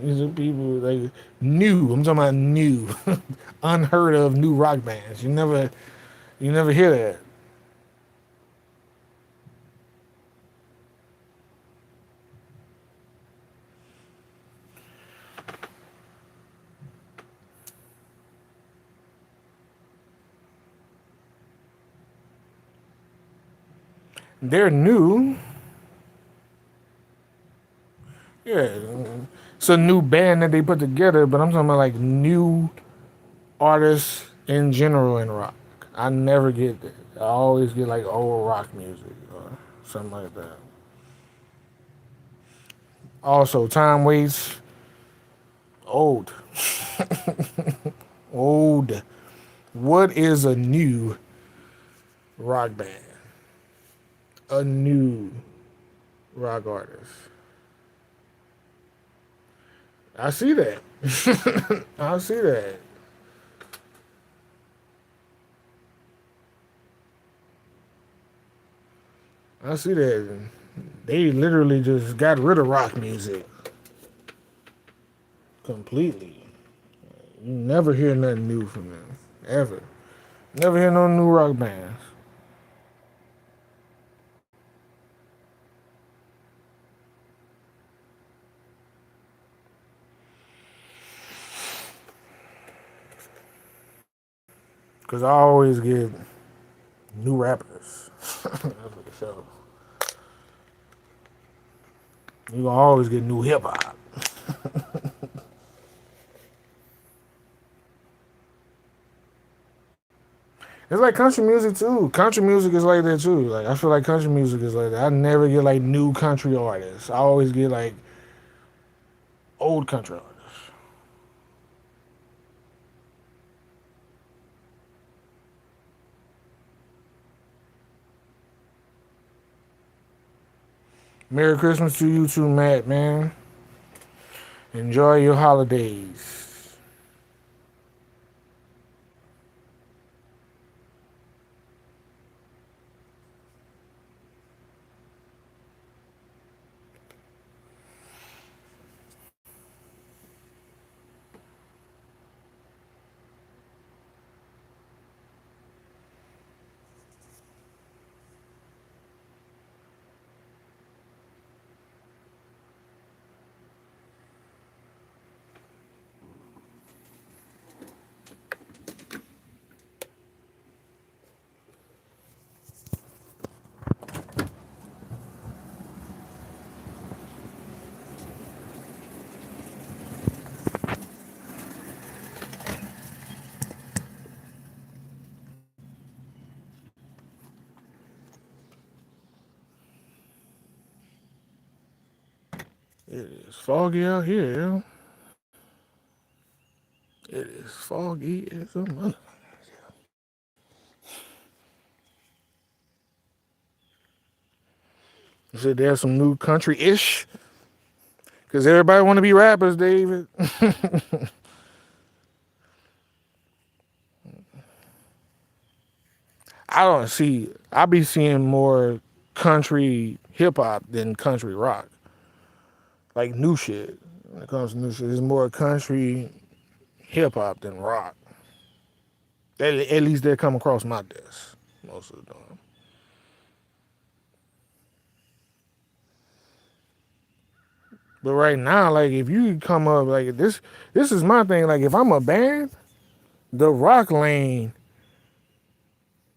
These are people like new. I'm talking about new, unheard of new rock bands. You never hear that. They're new. Yeah, it's a new band that they put together, but I'm talking about like new artists in general in rock. I never get that. I always get like old rock music or something like that. Also, Tom Waits, old, old. What is a new rock band? A new rock artist. I see that. I see that. I see that. They literally just got rid of rock music completely. You never hear nothing new from them. Ever. Never hear no new rock bands. Cause I always get new rappers. That's what the show. You gonna always get new hip hop. It's like country music too. Country music is like that too. Like I feel like country music is like that. I never get like new country artists. I always get like old country artists. Merry Christmas to you too, Matt, man. Enjoy your holidays. It is foggy out here, yo. It is foggy as a mother. You said there's some new country-ish? Because everybody want to be rappers, David. I don't see. I be seeing more country hip hop than country rock. Like new shit. When it comes to new shit, it's more country hip hop than rock. At least they come across my desk most of the time. But right now, like if you come up like this is my thing. Like if I'm a band, the rock lane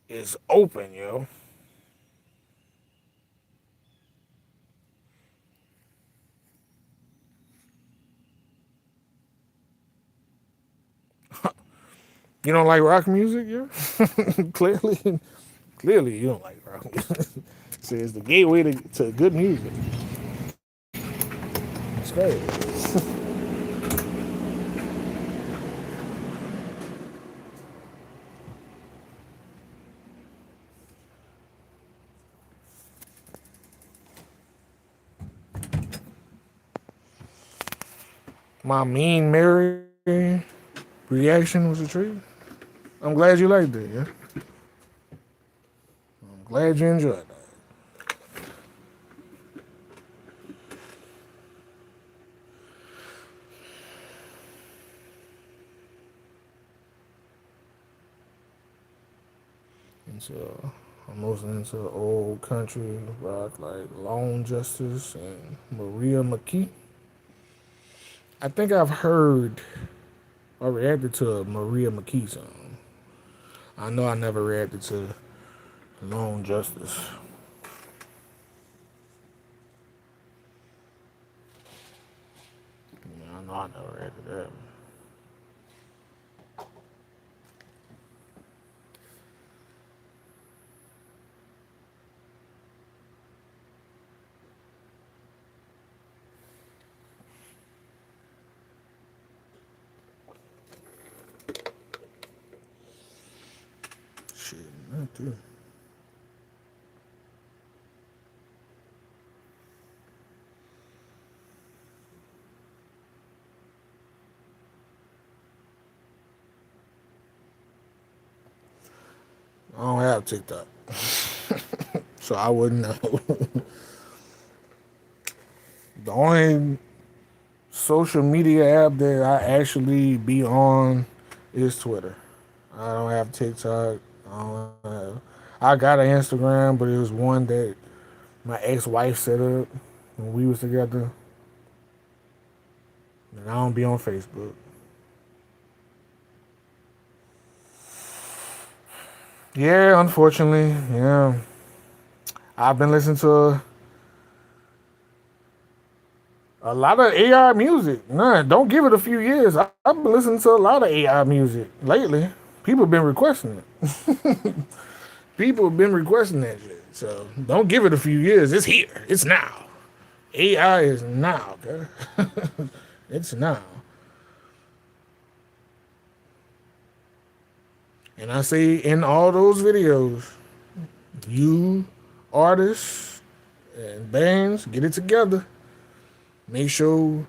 is open, yo. You don't like rock music, yo? clearly, clearly you don't like rock music. See, it's the gateway to good music. It's crazy. My mean Mary reaction was a treat. I'm glad you liked it, yeah. I'm glad you enjoyed that. And so I'm mostly into old country rock like Lone Justice and Maria McKee. I think I've heard or reacted to a Maria McKee song. I know I never reacted to Lone Justice. Yeah, I know I never reacted to that. Shit, not too. I don't have TikTok, so I wouldn't know. The only social media app that I actually be on is Twitter. I don't have TikTok. I don't have. I got an Instagram, but it was one that my ex-wife set up when we was together. And I don't be on Facebook. Yeah, unfortunately, yeah. I've been listening to a lot of AI music. Nah, don't give it a few years. I've been listening to a lot of AI music lately. People have been requesting it. People have been requesting that shit. So don't give it a few years. It's here. It's now. AI is now, okay? It's now. And I say in all those videos, you artists and bands, get it together. Make sure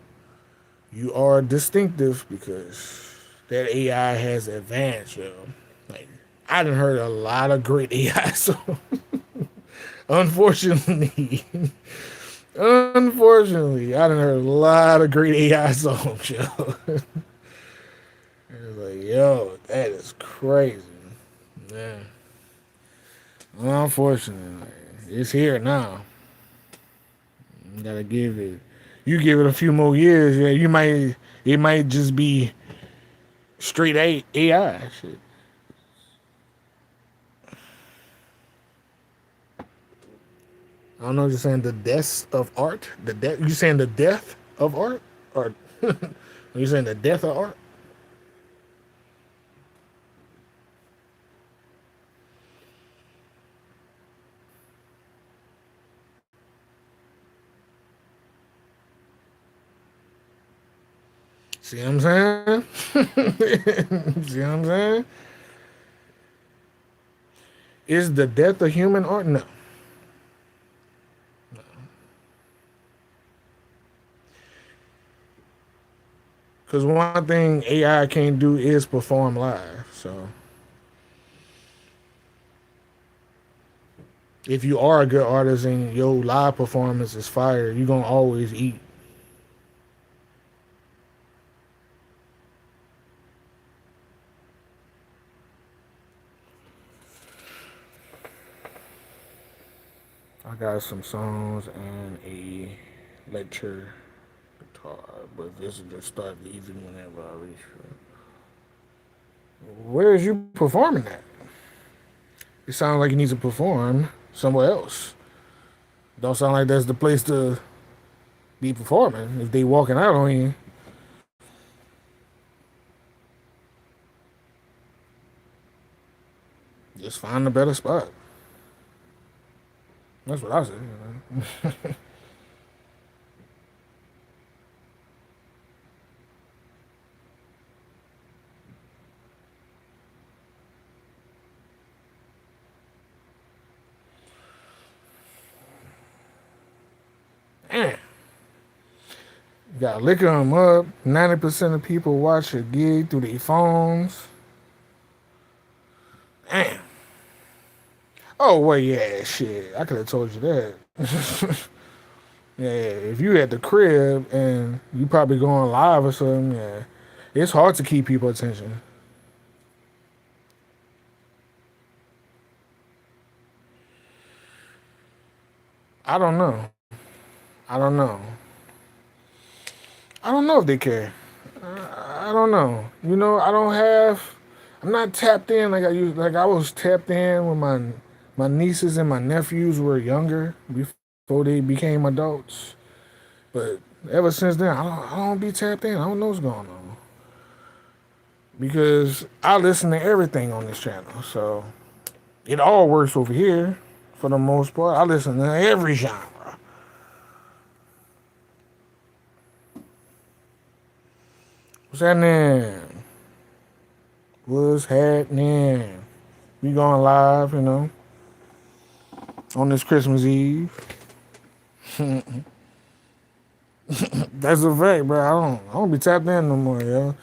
you are distinctive because that AI has advanced, yo. Like I done heard a lot of great AI songs. Unfortunately, unfortunately, I done heard a lot of great AI songs, yo. It's like, yo, that is crazy. Yeah. Unfortunately, it's here now. You gotta give it. You give it a few more years, yeah. You might. It might just be straight AI shit. I don't know. You're saying the death of art. The death. You saying the death of art, or you saying the death of art? See what I'm saying? See what I'm saying? Is the death of human art? No. Because one thing AI can't do is perform live. So if you are a good artist and your live performance is fire, you're gonna always eat. I got some songs and a lecture guitar, but visitors start leaving whenever I reach. Where is you performing at? It sounds like you need to perform somewhere else. Don't sound like that's the place to be performing. If they walking out on you, just find a better spot. That's what I say. Man, you gotta liquor them up. 90% of people watch a gig through their phones. Damn. Oh, well, yeah, shit. I could have told you that. Yeah, if you at the crib and you probably going live or something, yeah, it's hard to keep people attention. I don't know. I don't know. I don't know if they care. I don't know. You know, I don't have. I'm not tapped in like I used. Like I was tapped in when my nieces and my nephews were younger before they became adults. But ever since then, I don't be tapped in. I don't know what's going on because I listen to everything on this channel. So it all works over here for the most part. I listen to every genre. What's happening? What's happening? We going live, on this Christmas Eve. That's a fact, bro. I don't be tapped in no more, yo.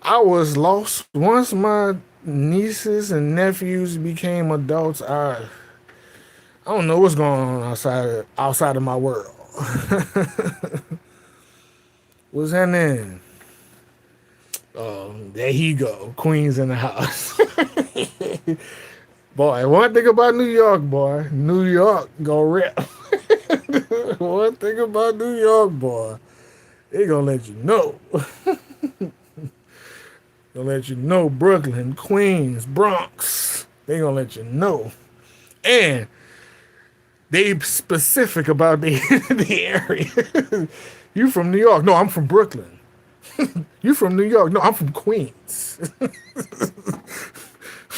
I was lost. Once my nieces and nephews became adults, I don't know what's going on outside of my world. What's happening? There he go. Queens in the house. Boy, one thing about New York, boy. New York go rip. One thing about New York, boy. They gonna let you know. Gonna let you know Brooklyn, Queens, Bronx. They gonna let you know. And they specific about the area. You from New York? No, I'm from Brooklyn. You from New York? No, I'm from Queens.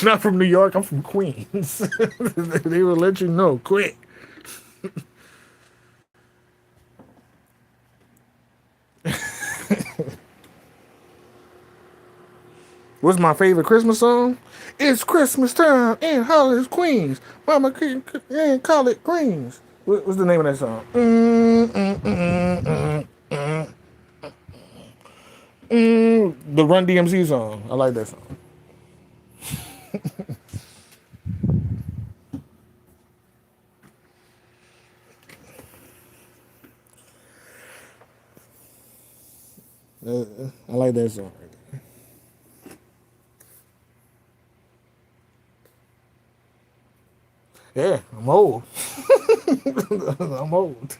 Not from New York. I'm from Queens. They will let you know quick. What's my favorite Christmas song? It's Christmas time in Hollis, Queens. Mama and collard greens. What's the name of that song? The Run DMC song. I like that song. I like that song. Yeah, I'm old. I'm old.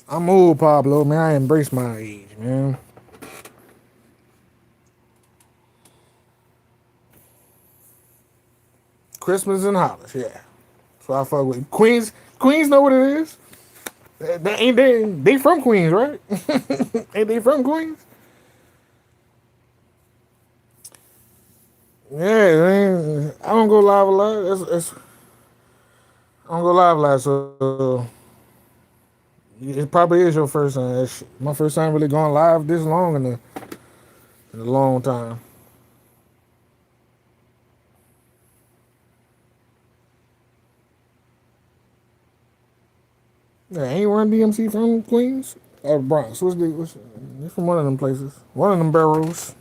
I'm old, Pablo. Man, I embrace my age, man. Christmas in Hollis, yeah. So I fuck with Queens. Queens know what it is. Ain't they from Queens, right? Ain't they from Queens? Yeah, man. I don't go live a lot. I don't go live a lot, so it probably is your first time. My first time really going live this long in a long time. Yeah, ain't Run DMC from Queens or Bronx? They from one of them places. One of them boroughs.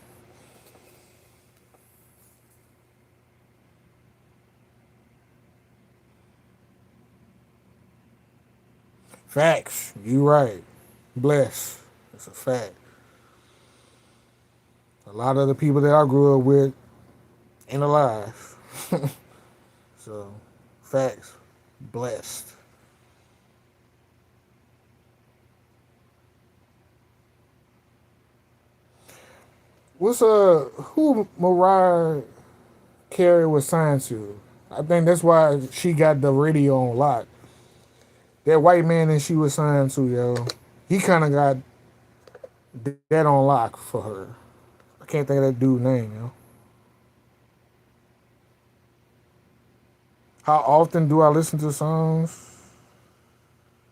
Facts. You right. Bless. It's a fact. A lot of the people that I grew up with ain't alive. So, facts. Blessed. What's who Mariah Carey was signed to? I think that's why she got the radio on lock. That white man that she was signed to, yo, he kind of got that on lock for her. I can't think of that dude's name, yo. How often do I listen to songs?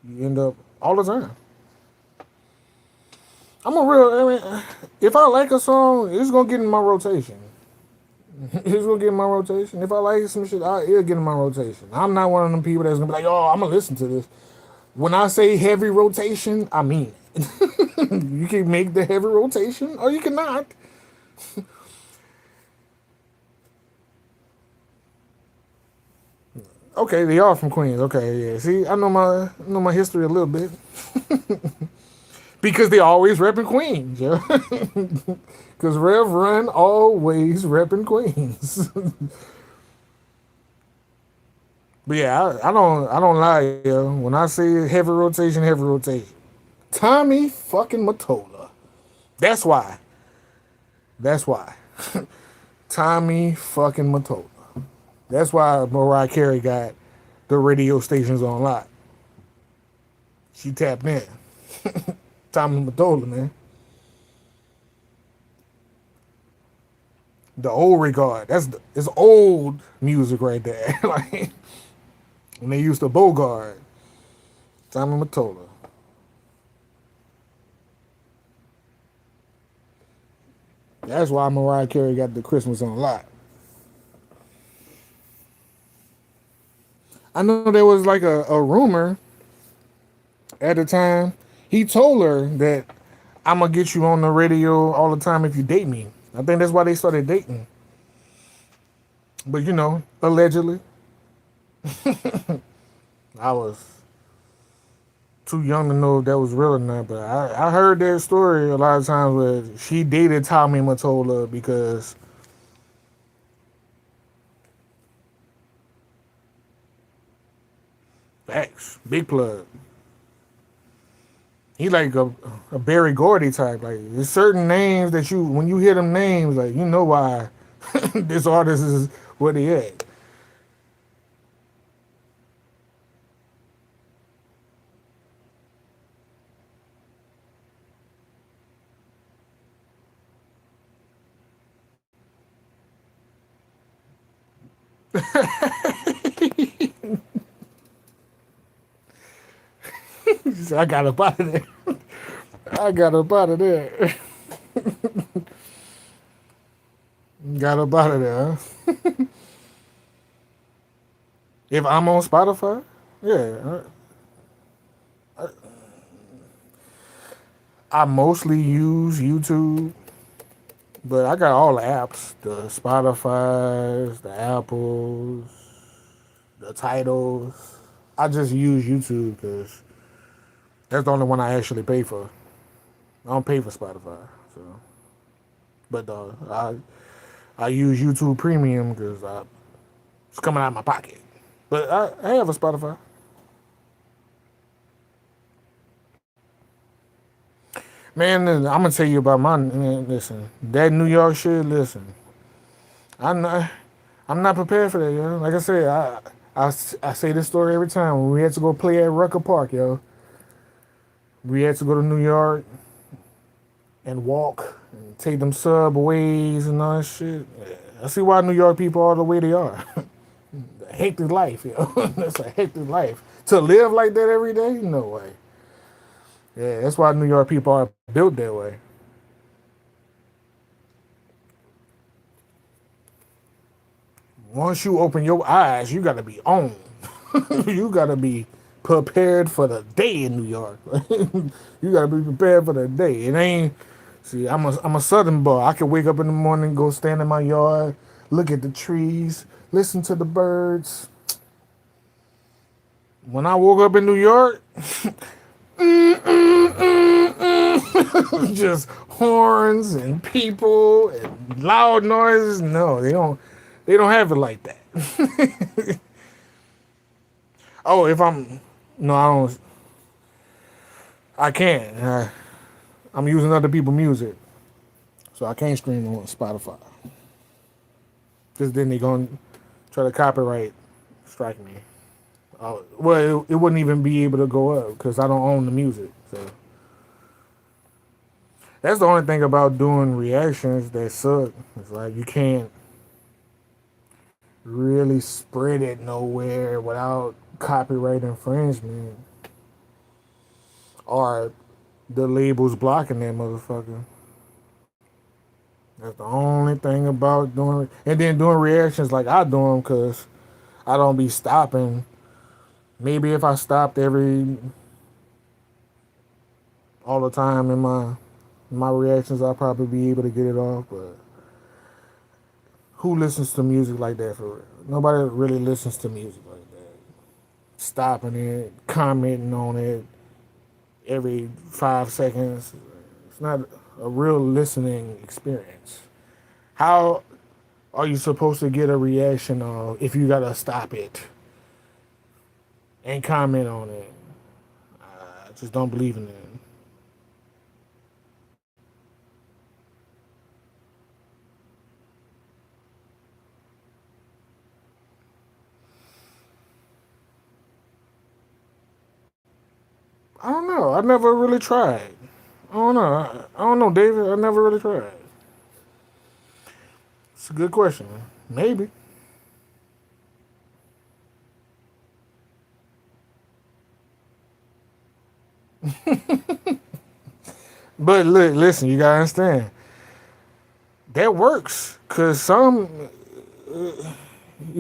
You end up all the time. I'm a real. I mean, if I like a song, it's gonna get in my rotation. It's gonna get in my rotation. If I like some shit, it'll get in my rotation. I'm not one of them people that's gonna be like, "Oh, I'm gonna listen to this." When I say heavy rotation, I mean it. You can make the heavy rotation, or you cannot. Okay, they are from Queens. Okay, yeah. See, I know my history a little bit because they always repping Queens, yeah. Because Rev Run always repping Queens. But yeah, I don't lie, yo. When I say heavy rotation, heavy rotation. Tommy fucking Mottola. That's why. That's why. Tommy fucking Mottola. That's why Mariah Carey got the radio stations on lock. She tapped in. Tommy Mottola, man. The old regard. It's old music right there. Like when they used to Bogart. Tommy Mottola. That's why Mariah Carey got the Christmas on lock. I know there was like a rumor at the time. He told her that I'm gonna get you on the radio all the time if you date me. I think that's why they started dating. But allegedly, I was too young to know if that was real or not. But I heard that story a lot of times where she dated Tommy Mottola because facts, big plug. He like a Barry Gordy type. Like there's certain names that when you hear them names, like you know why this artist is what he at. I got up out of there. I got up out of there. Got up out of there. Huh? If I'm on Spotify, yeah, I mostly use YouTube, but I got all the apps: the Spotify's, the Apples, the titles. I just use YouTube because that's the only one I actually pay for. I don't pay for Spotify, so but I use YouTube Premium because it's coming out of my pocket. But I have a Spotify. Man, I'm gonna tell you about my man, listen. That New York shit. Listen, I'm not. I'm not prepared for that, yo. Like I said, I say this story every time when we had to go play at Rucker Park, yo. We had to go to New York and walk and take them subways and all that shit. Yeah, I see why New York people are the way they are. A hectic life, yo. That's a hectic life. To live like that every day? No way. Yeah, that's why New York people are built that way. Once you open your eyes, you gotta be on. You gotta be prepared for the day in New York. You gotta be prepared for the day. It ain't. See, I'm a Southern boy. I can wake up in the morning, go stand in my yard, look at the trees, listen to the birds. When I woke up in New York, just horns and people and loud noises. No, they don't. They don't have it like that. Oh, if I'm no, I don't. I can't. I'm using other people's music, so I can't stream on Spotify. Because then they gonna try to copyright strike me. Well, it wouldn't even be able to go up because I don't own the music. So that's the only thing about doing reactions that suck. It's like you can't really spread it nowhere without copyright infringement or the labels blocking that motherfucker. That's the only thing about doing, and then doing reactions like I do them because I don't be stopping. Maybe if I stopped every all the time in my reactions, I'll probably be able to get it off. But who listens to music like that for real? Nobody really listens to music like that. Stopping it, commenting on it every 5 seconds. It's not a real listening experience. How are you supposed to get a reaction of if you gotta stop it and comment on it? I just don't believe in it. I don't know. I never really tried. I don't know. I don't know, David. I never really tried. It's a good question. Maybe. But look, listen, you gotta understand. That works. Cause you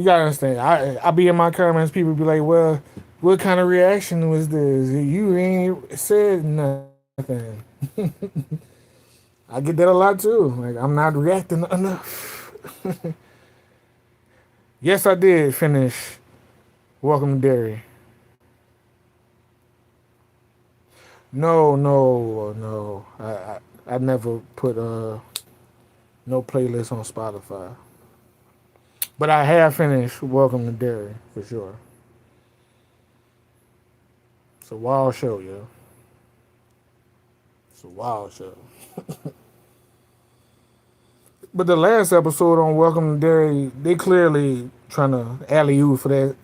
gotta understand. I be in my comments, people be like, well, what kind of reaction was this? You ain't said nothing. I get that a lot too. Like I'm not reacting enough. Yes, I did finish Welcome to Derry. No, no, no. I never put no playlist on Spotify. But I have finished Welcome to Derry for sure. It's a wild show, yo. It's a wild show. But the last episode on Welcome to Derry, they clearly trying to alley oop for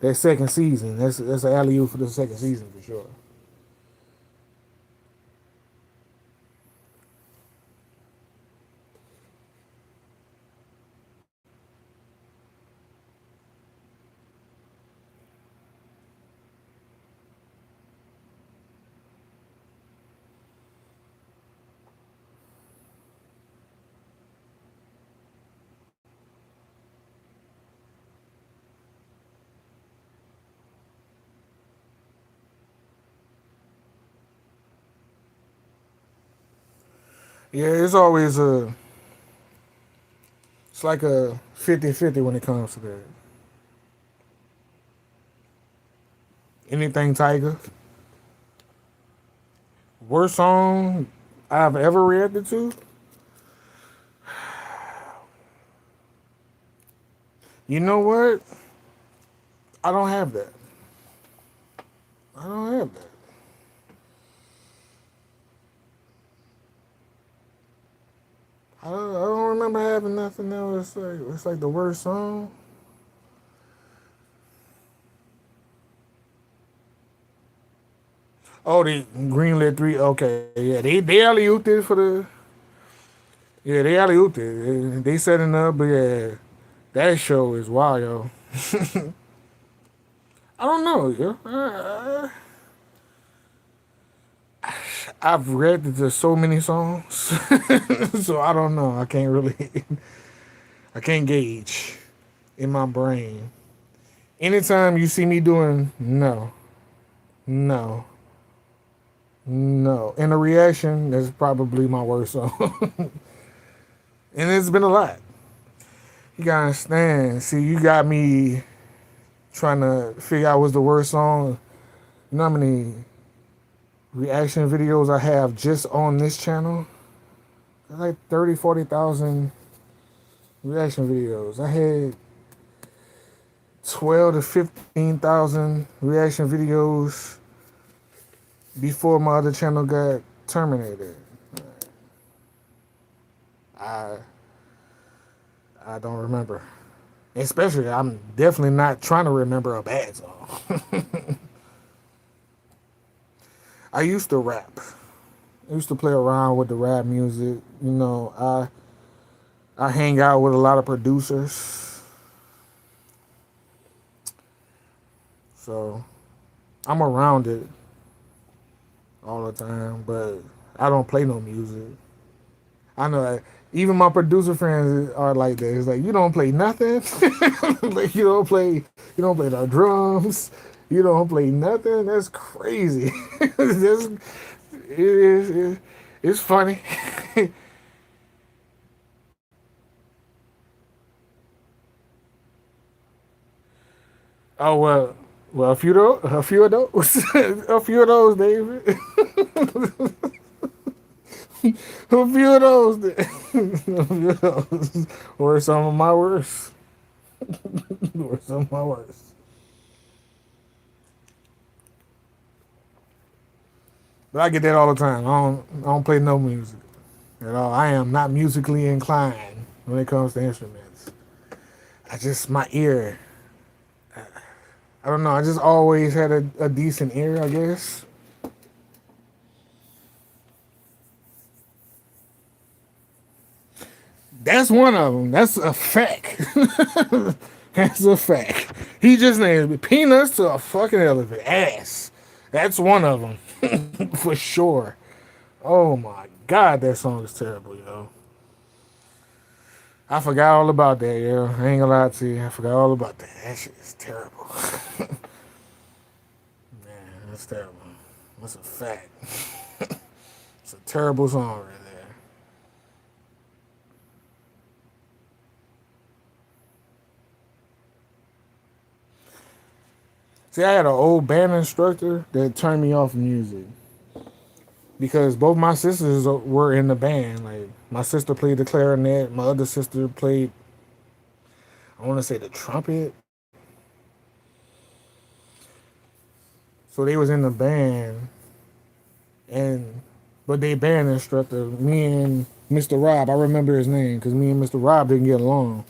that second season. That's an alley oop for the second season for sure. Yeah, it's like a 50-50 when it comes to that. Anything Tiger, worst song I've ever reacted to. You know what? I don't have that. I don't have that. I don't remember having nothing that was like it's like the worst song. Oh, they greenlit three. Okay, yeah, they alley ooped it for the. Yeah, they alley ooped it. They setting up, but yeah, that show is wild, yo. I don't know, yo. I've read that there's so many songs, so I don't know. I can't really, I can't gauge in my brain. Anytime you see me doing no, no, no, and a reaction, that's probably my worst song, and it's been a lot. You gotta understand. See, you got me trying to figure out what's the worst song. You know how many reaction videos I have just on this channel? Like 30, 40,000 reaction videos. I had 12 to 15,000 reaction videos before my other channel got terminated. I I don't remember. Especially, I'm definitely not trying to remember a bad song. I used to rap. I used to play around with the rap music. You know, I hang out with a lot of producers, so I'm around it all the time. But I don't play no music. I know that even my producer friends are like that. It's like you don't play nothing. Like you don't play the drums. You don't play nothing. That's crazy. It's funny. Oh well, a few of those, a few of those, David. A few of those, a few of those, or some of my worst, or some of my worst. But I get that all the time. I don't play no music at all. I am not musically inclined when it comes to instruments. I just my ear. I don't know. I just always had a decent ear, I guess. That's one of them. That's a fact. That's a fact. He just named peanuts to a fucking elephant. Ass. That's one of them. For sure. Oh my god, that song is terrible, yo. I forgot all about that, yo. I ain't gonna lie to you. I forgot all about that. That shit is terrible. Man, that's terrible. That's a fact. It's a terrible song right there. See, I had an old band instructor that turned me off music because both my sisters were in the band. Like my sister played the clarinet, my other sister played, I want to say the trumpet. So they was in the band, and but they band instructor, me and Mr. Rob, I remember his name because me and Mr. Rob didn't get along,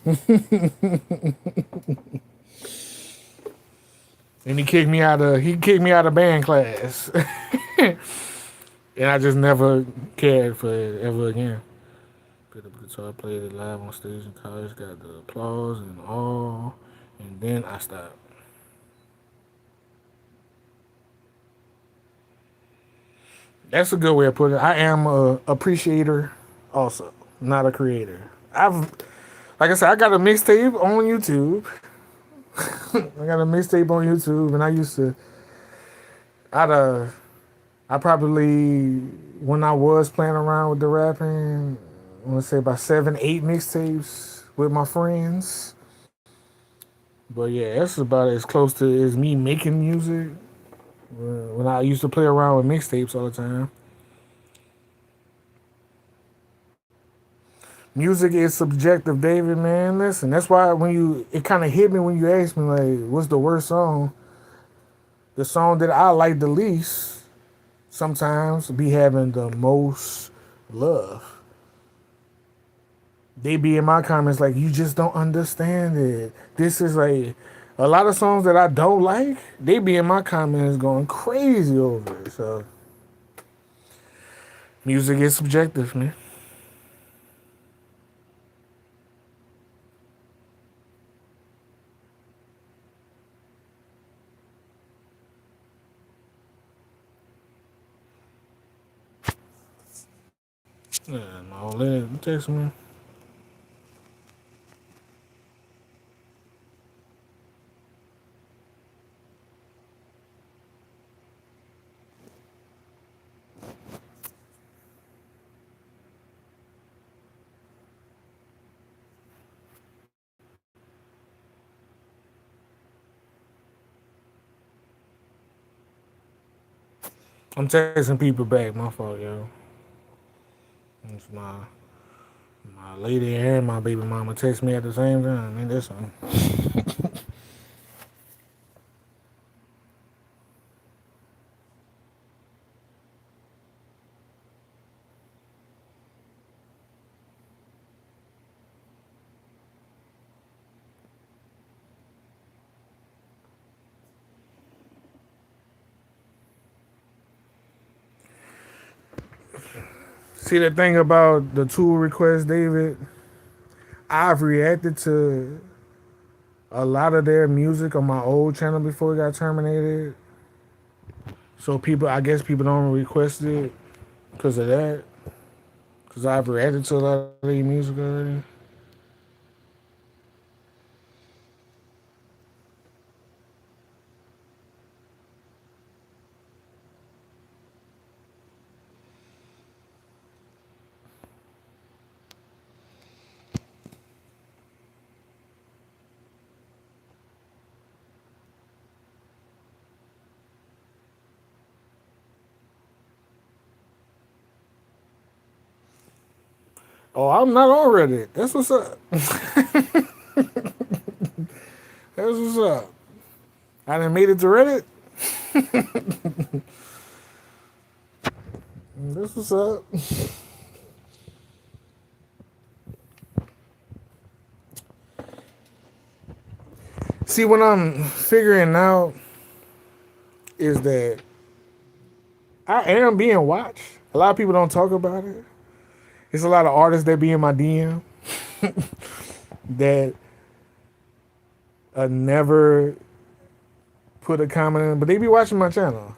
and he kicked me out of band class, and I just never cared for it ever again. Picked up a guitar, played it live on stage in college, got the applause and all, and then I stopped. That's a good way of putting it. I am a appreciator, also, not a creator. Like I said, I got a mixtape on YouTube. I got a mixtape on YouTube, and I used to, I'd I probably when I was playing around with the rapping, I want to say about 7, 8 mixtapes with my friends. But yeah, that's about as close to as me making music. When I used to play around with mixtapes all the time. Music is subjective, David. Man, listen. That's why when you it kind of hit me when you asked me like, "What's the worst song?" The song that I like the least sometimes be having the most love. They be in my comments like, "You just don't understand it. This is like a lot of songs that I don't like, they be in my comments going crazy over it. So music is subjective, man. Yeah, no, let text me. I'm texting people back. My fault, yo. It's my lady and my baby mama text me at the same time. Man, that's something. See the thing about the tool request, David. I've reacted to a lot of their music on my old channel before it got terminated. So people, I guess people don't request it because of that. Because I've reacted to a lot of their music already. Oh, I'm not on Reddit. That's what's up. That's what's up. I done made it to Reddit. That's what's up. See, what I'm figuring out is that I am being watched. A lot of people don't talk about it. It's a lot of artists that be in my DM that never put a comment in, but they be watching my channel.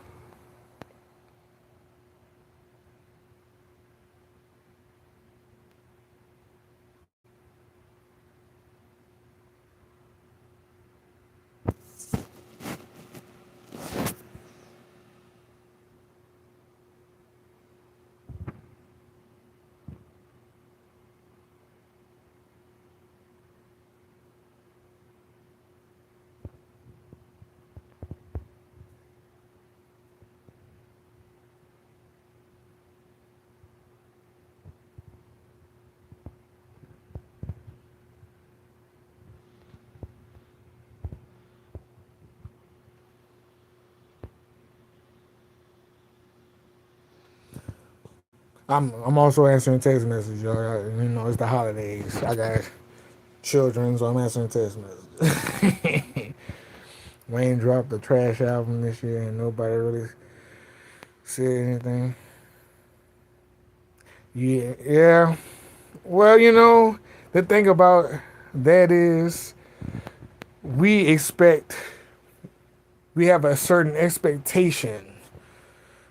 I'm also answering text messages, y'all. You know, it's the holidays. I got children, so I'm answering text messages. Wayne dropped the Trash album this year, and nobody really said anything. Yeah, yeah. Well, you know, the thing about that is we expect we have a certain expectation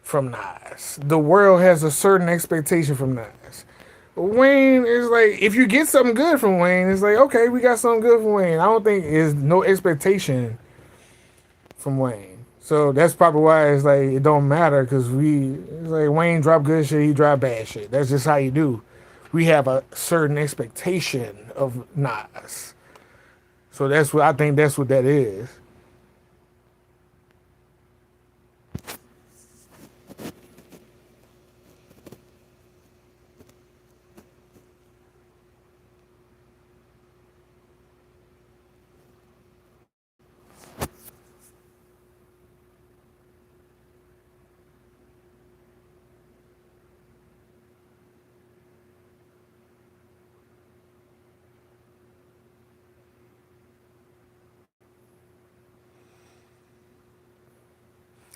from Nas. The world has a certain expectation from Nas. Wayne is like, if you get something good from Wayne, it's like, okay, we got something good from Wayne. I don't think there's no expectation from Wayne. So that's probably why it's like it don't matter because it's like Wayne drop good shit, he drop bad shit. That's just how you do. We have a certain expectation of Nas. So that's what I think that's what that is.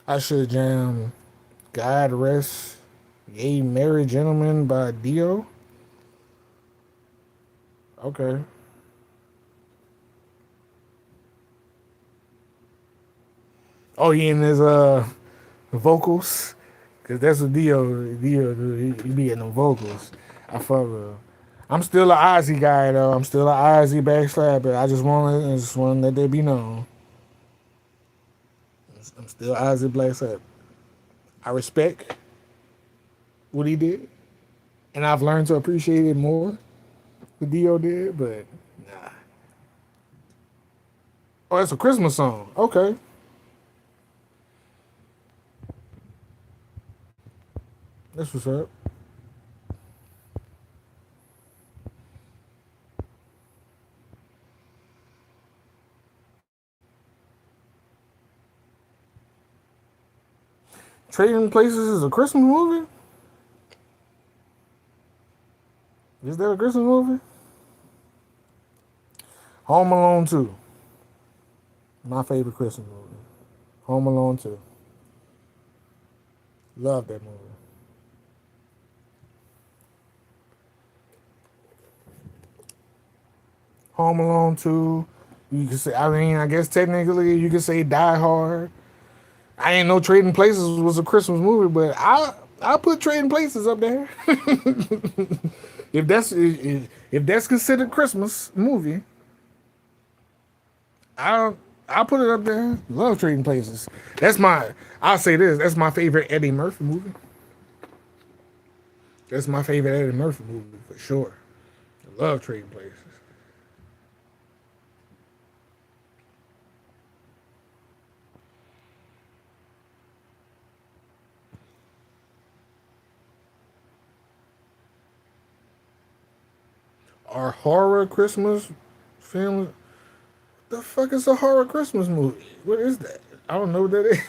I should jam God Rest Ye Merry Gentlemen by Dio. Okay. Oh, he in his vocals. Cause that's what Dio do. He be in the vocals. I fuck with him. I'm still an Ozzy guy though. I'm still an Ozzy backslapper. I just want to let that be known. I'm still Ozzy Black Sabbath. I respect what he did, and I've learned to appreciate it more. What Dio did, but nah. Oh, that's a Christmas song. Okay, that's what's up. Trading Places is a Christmas movie. Is that a Christmas movie? Home Alone 2. My favorite Christmas movie. Home Alone 2. Love that movie. Home Alone 2. You can say, I mean, I guess technically you could say Die Hard. I ain't know Trading Places was a Christmas movie, but I put Trading Places up there. If that's considered Christmas movie, I I'll put it up there. Love Trading Places. That's my. I'll say this. That's my favorite Eddie Murphy movie. That's my favorite Eddie Murphy movie for sure. I love Trading Places. Our horror Christmas film. The fuck is a horror Christmas movie? What is that? I don't know what that is.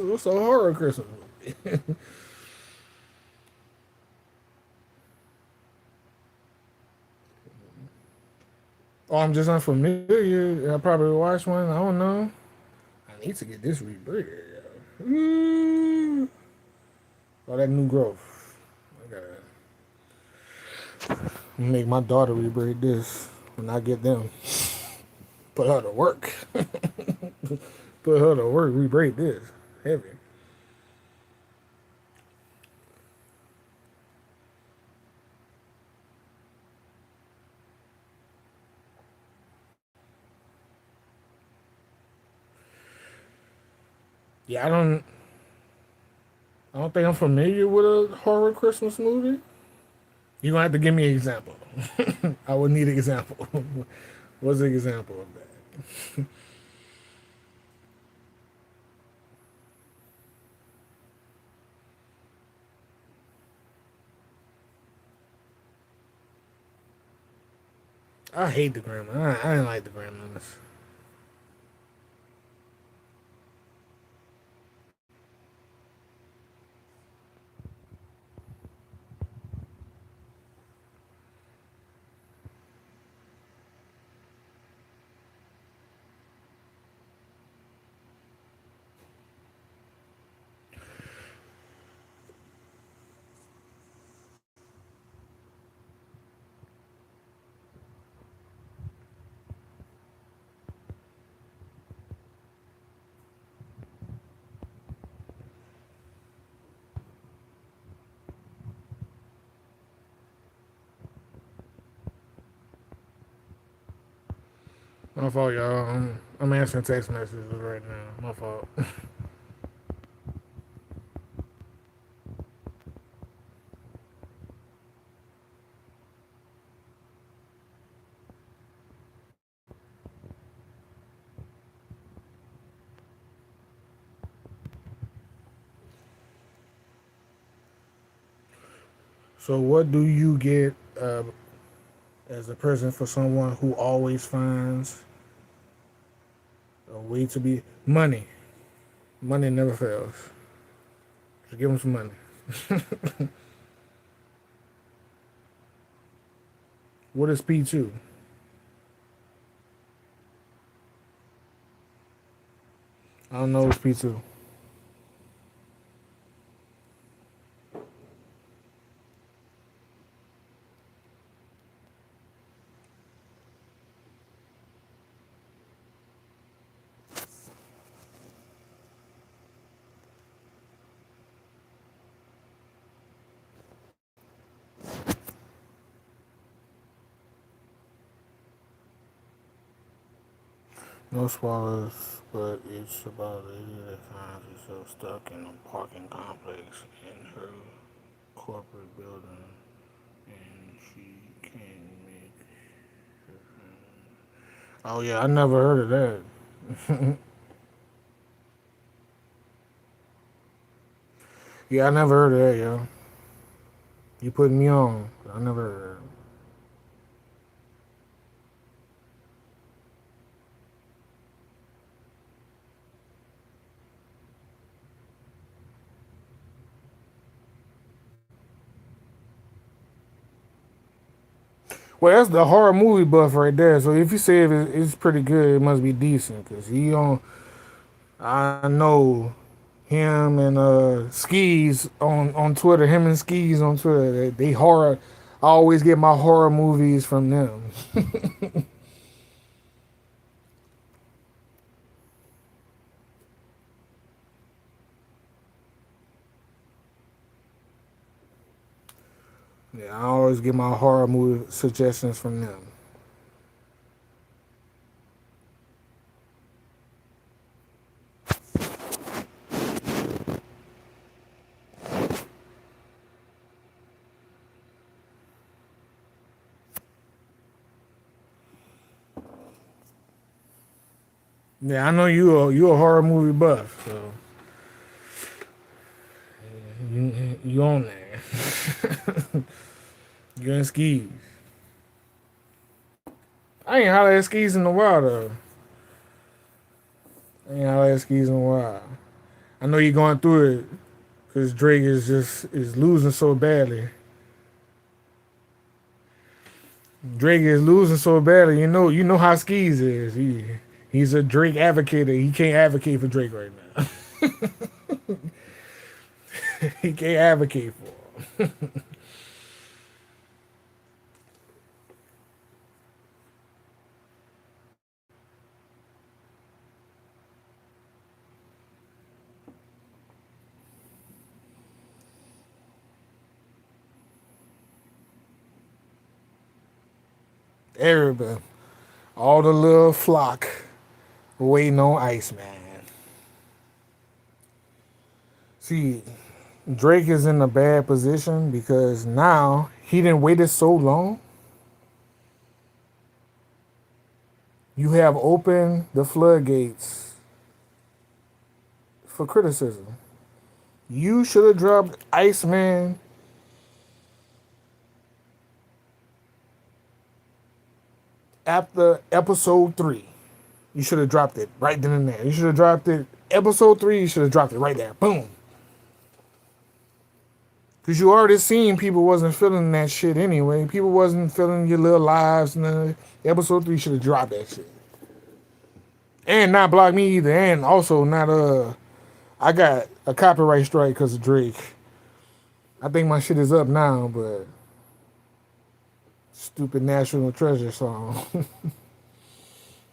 What's a horror Christmas movie? Oh, I'm just unfamiliar. I probably watched one. I don't know. I need to get this rebirth. Ooh. Oh, that new growth. I gotta make my daughter rebraid this when I get them. Put her to work. Put her to work. Rebraid this. Heavy. Yeah, I don't think I'm familiar with a horror Christmas movie. You're gonna have to give me an example. I would need an example. What's an example of that? I hate the grandma. I didn't like the grandmas. My fault, y'all. I'm answering text messages right now. My fault. So, what do you get as a present for someone who always finds a way to be money? Money never fails. Just give them some money. What is P2? I don't know what's P2. No spoilers, but it's about a lady that finds herself stuck in a parking complex in her corporate building, and she can't make. Oh yeah, I never heard of that. Yeah, I never heard of that, yo. You putting me on. I never heard of that. Well, that's the horror movie buff right there. So if you say it's pretty good, it must be decent. Cause he on, I know him and Skis on Twitter. Him and Skis on Twitter. They horror. I always get my horror movies from them. Yeah, I always get my horror movie suggestions from them. Yeah, I know you a horror movie buff, so you on there. You and Skis. I ain't holler at Skis in a while though. I ain't holler at Skis in a while. I know you're going through it because Drake is losing so badly. Drake is losing so badly. You know how Skis is. He's a Drake advocate. He can't advocate for Drake right now. He can't advocate for him. Everybody, all the little flock waiting on Iceman. See, Drake is in a bad position because now he didn't waited so long. You have opened the floodgates for criticism. You should have dropped Iceman after episode 3. You should have dropped it right then and there. You should have dropped it episode 3. You should have dropped it right there. Boom. Because you already seen people wasn't feeling that shit anyway. People wasn't feeling your little lives. And episode 3 should have dropped that shit. And not block me either. And also not I got a copyright strike because of Drake. I think my shit is up now, but stupid National Treasure song.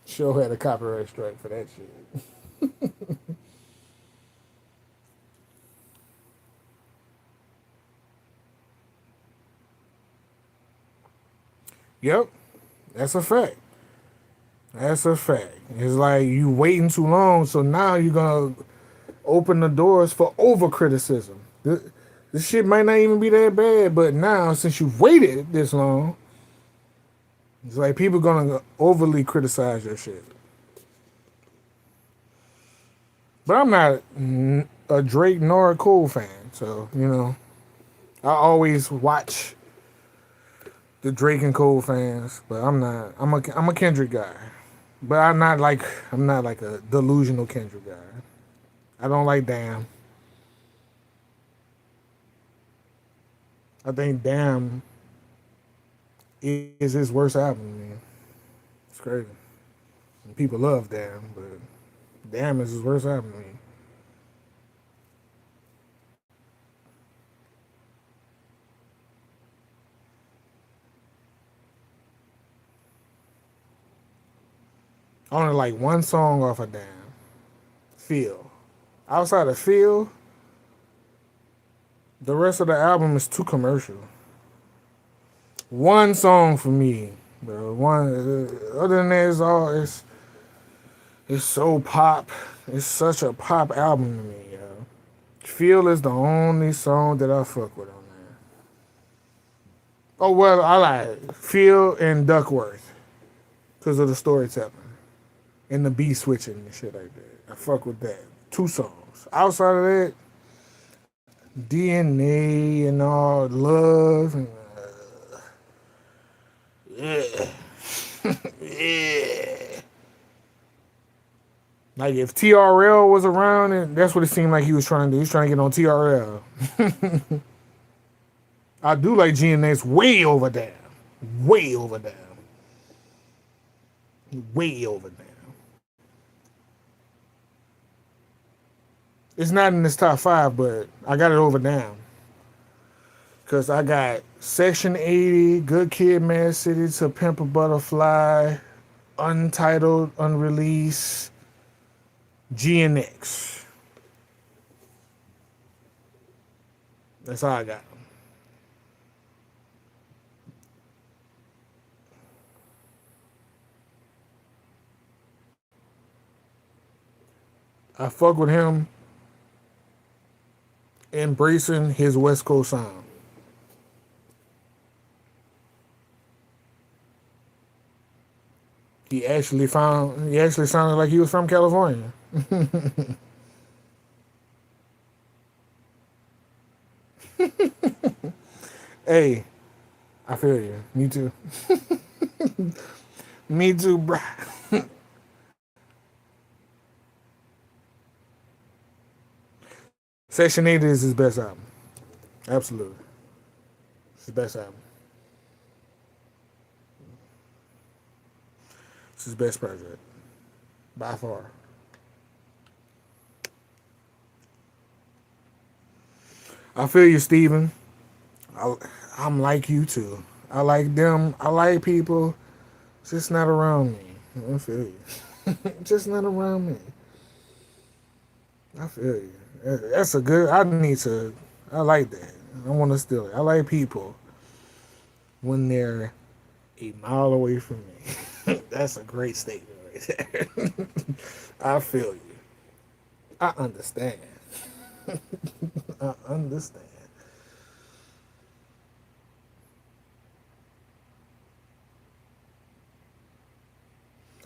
Show had a copyright strike for that shit. Yep, that's a fact. That's a fact. It's like you waiting too long, so now you're gonna open the doors for over criticism. This shit might not even be that bad, but now since you've waited this long, it's like people gonna overly criticize your shit. But I'm not a Drake nor a Cole fan, so I always watch the Drake and Cole fans, but I'm not. I'm a Kendrick guy, but I'm not like a delusional Kendrick guy. I don't like Damn. I think Damn is his worst album, man. It's crazy. And people love Damn, but Damn is his worst album, man. I only like one song off of Damn. Feel. Outside of Feel, the rest of the album is too commercial. One song for me, bro. One. Other than that, it's all. It's so pop. It's such a pop album to me, yo. Feel is the only song that I fuck with on there. Oh well, I like Feel and Duckworth because of the storytelling and the beat switching and shit like that. I fuck with that. Two songs. Outside of that, DNA and all love and yeah, yeah. Like if TRL was around, and that's what it seemed like he was trying to do. He's trying to get on TRL. I do like GNX way over there, way over there, way over there. It's not in this top five, but I got it over down because I got Section 80, Good Kid, Mad City, To Pimp a Butterfly, Untitled, Unreleased, GNX. That's all I got. I fuck with him embracing his West Coast sound. He actually sounded like he was from California. Hey, I feel you. Me too. Me too, bruh. Section 80 is his best album. Absolutely. It's his best album. It's his best project. By far. I feel you, Steven. I, I'm like you too. I like them. I like people. It's just not around me. I feel you. Just not around me. I feel you. That's a good. I need to. I like that. I want to steal it. I like people when they're a mile away from me. That's a great statement right there. I feel you. I understand. I understand.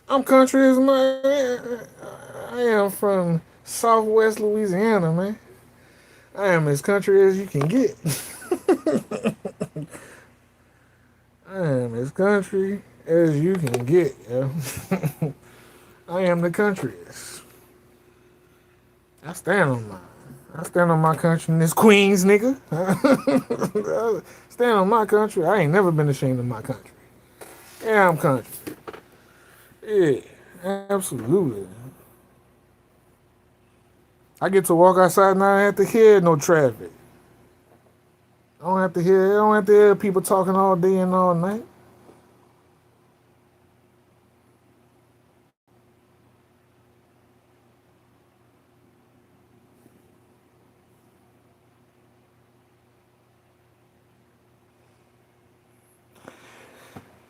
I'm country as my. I am from Southwest Louisiana, man. I am as country as you can get. I am as country as you can get, yo. I am the countryest. I stand on mine. I stand on my country in this Queens, nigga. I stand on my country. I ain't never been ashamed of my country. Yeah, I'm country. Yeah, absolutely. I get to walk outside and I don't have to hear no traffic. I don't have to hear people talking all day and all night.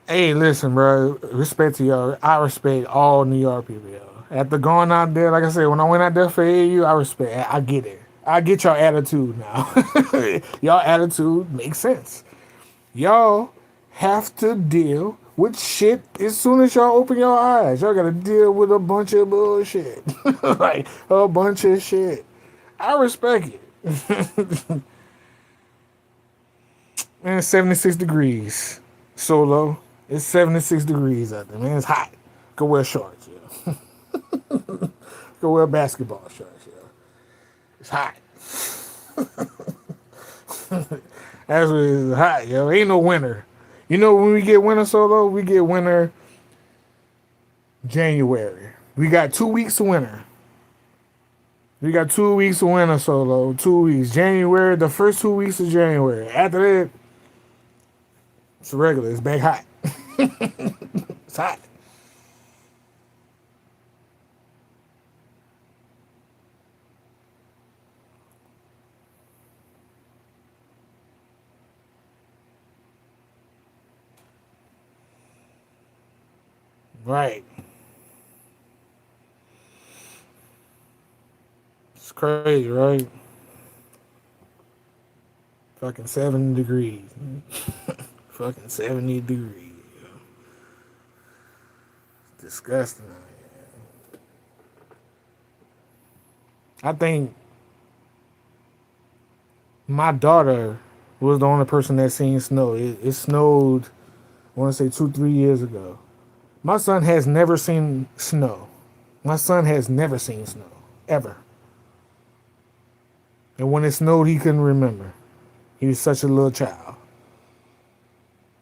Hey, listen, bro. Respect to y'all. I respect all New York people, yo. After going out there, like I said, when I went out there for AU, I respect. I get it. I get y'all attitude now. Y'all attitude makes sense. Y'all have to deal with shit as soon as y'all open your eyes. Y'all gotta deal with a bunch of bullshit. Like a bunch of shit. I respect it. Man, 76 degrees. Solo. It's 76 degrees out there, man. It's hot. Go wear shorts, yeah. Go wear basketball shorts, yeah. It's hot. That's what it's hot, yo. Ain't no winter. You know when we get winter solo, we get winter January. We got 2 weeks of winter. We got 2 weeks of winter solo. 2 weeks. January, the first 2 weeks of January. After that, it's regular. It's back hot. It's hot. Right. Crazy, right? Fucking 70 degrees. Fucking 70 degrees. Disgusting. I think my daughter was the only person that seen snow. It snowed, I want to say 2, 3 years ago. My son has never seen snow. My son has never seen snow, ever. And when it snowed, he couldn't remember. He was such a little child.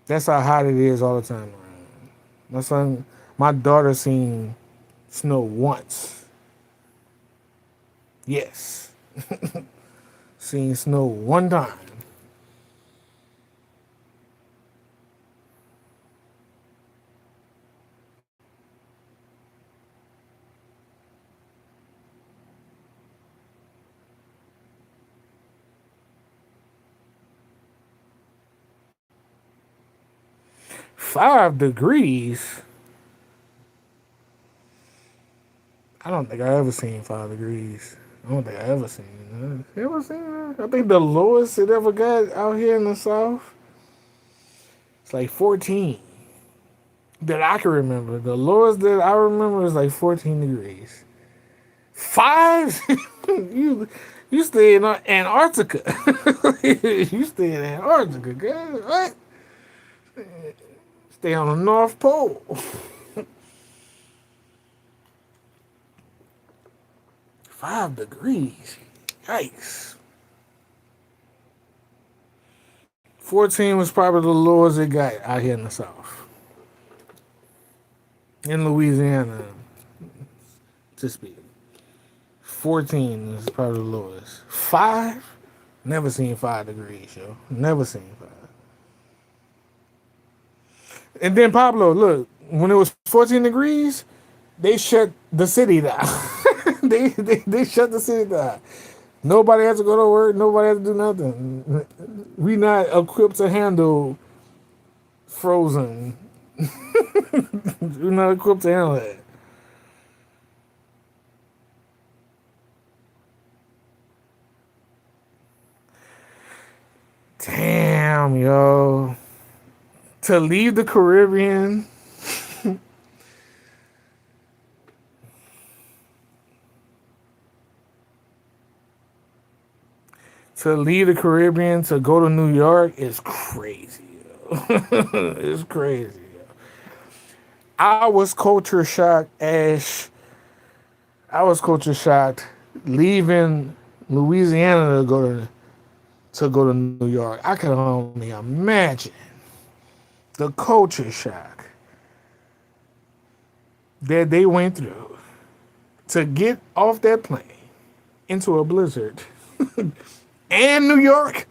That's how hot it is all the time around. My daughter seen snow once. Yes. Seen snow one time. 5 degrees? I don't think I ever seen 5 degrees. I don't think I ever seen that. You ever seen that? I think the lowest it ever got out here in the South, it's like 14. That I can remember. The lowest that I remember is like 14 degrees. Five? you you stay in Antarctica. You stay in Antarctica, girl. What? Stay on the North Pole. 5 degrees. Yikes. 14 was probably the lowest it got out here in the South. In Louisiana, to speak. 14 is probably the lowest. Five? Never seen 5 degrees, yo. Never seen five. And then Pablo, look, when it was 14 degrees, they shut the city down. they shut the city down. Nobody has to go to work. Nobody has to do nothing. We not equipped to handle frozen. We're not equipped to handle that. Damn, yo. To leave the Caribbean. To leave the Caribbean to go to New York is crazy. Yo. It's crazy. Yo. I was culture shocked, Ash. I was culture shocked leaving Louisiana to go to New York. I can only imagine the culture shock that they went through to get off that plane into a blizzard and New York.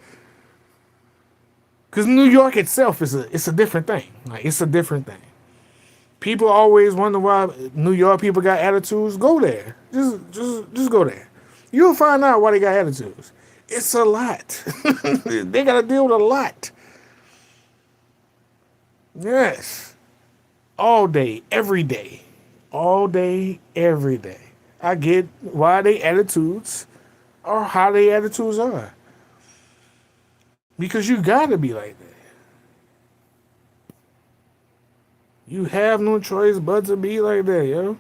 Because New York itself it's a different thing. Like it's a different thing. People always wonder why New York people got attitudes. Go there. Just go there. You'll find out why they got attitudes. It's a lot. They gotta deal with a lot. Yes. All day, every day. All day, every day. I get why they attitudes are how they attitudes are. Because you gotta be like that. You have no choice but to be like that, yo.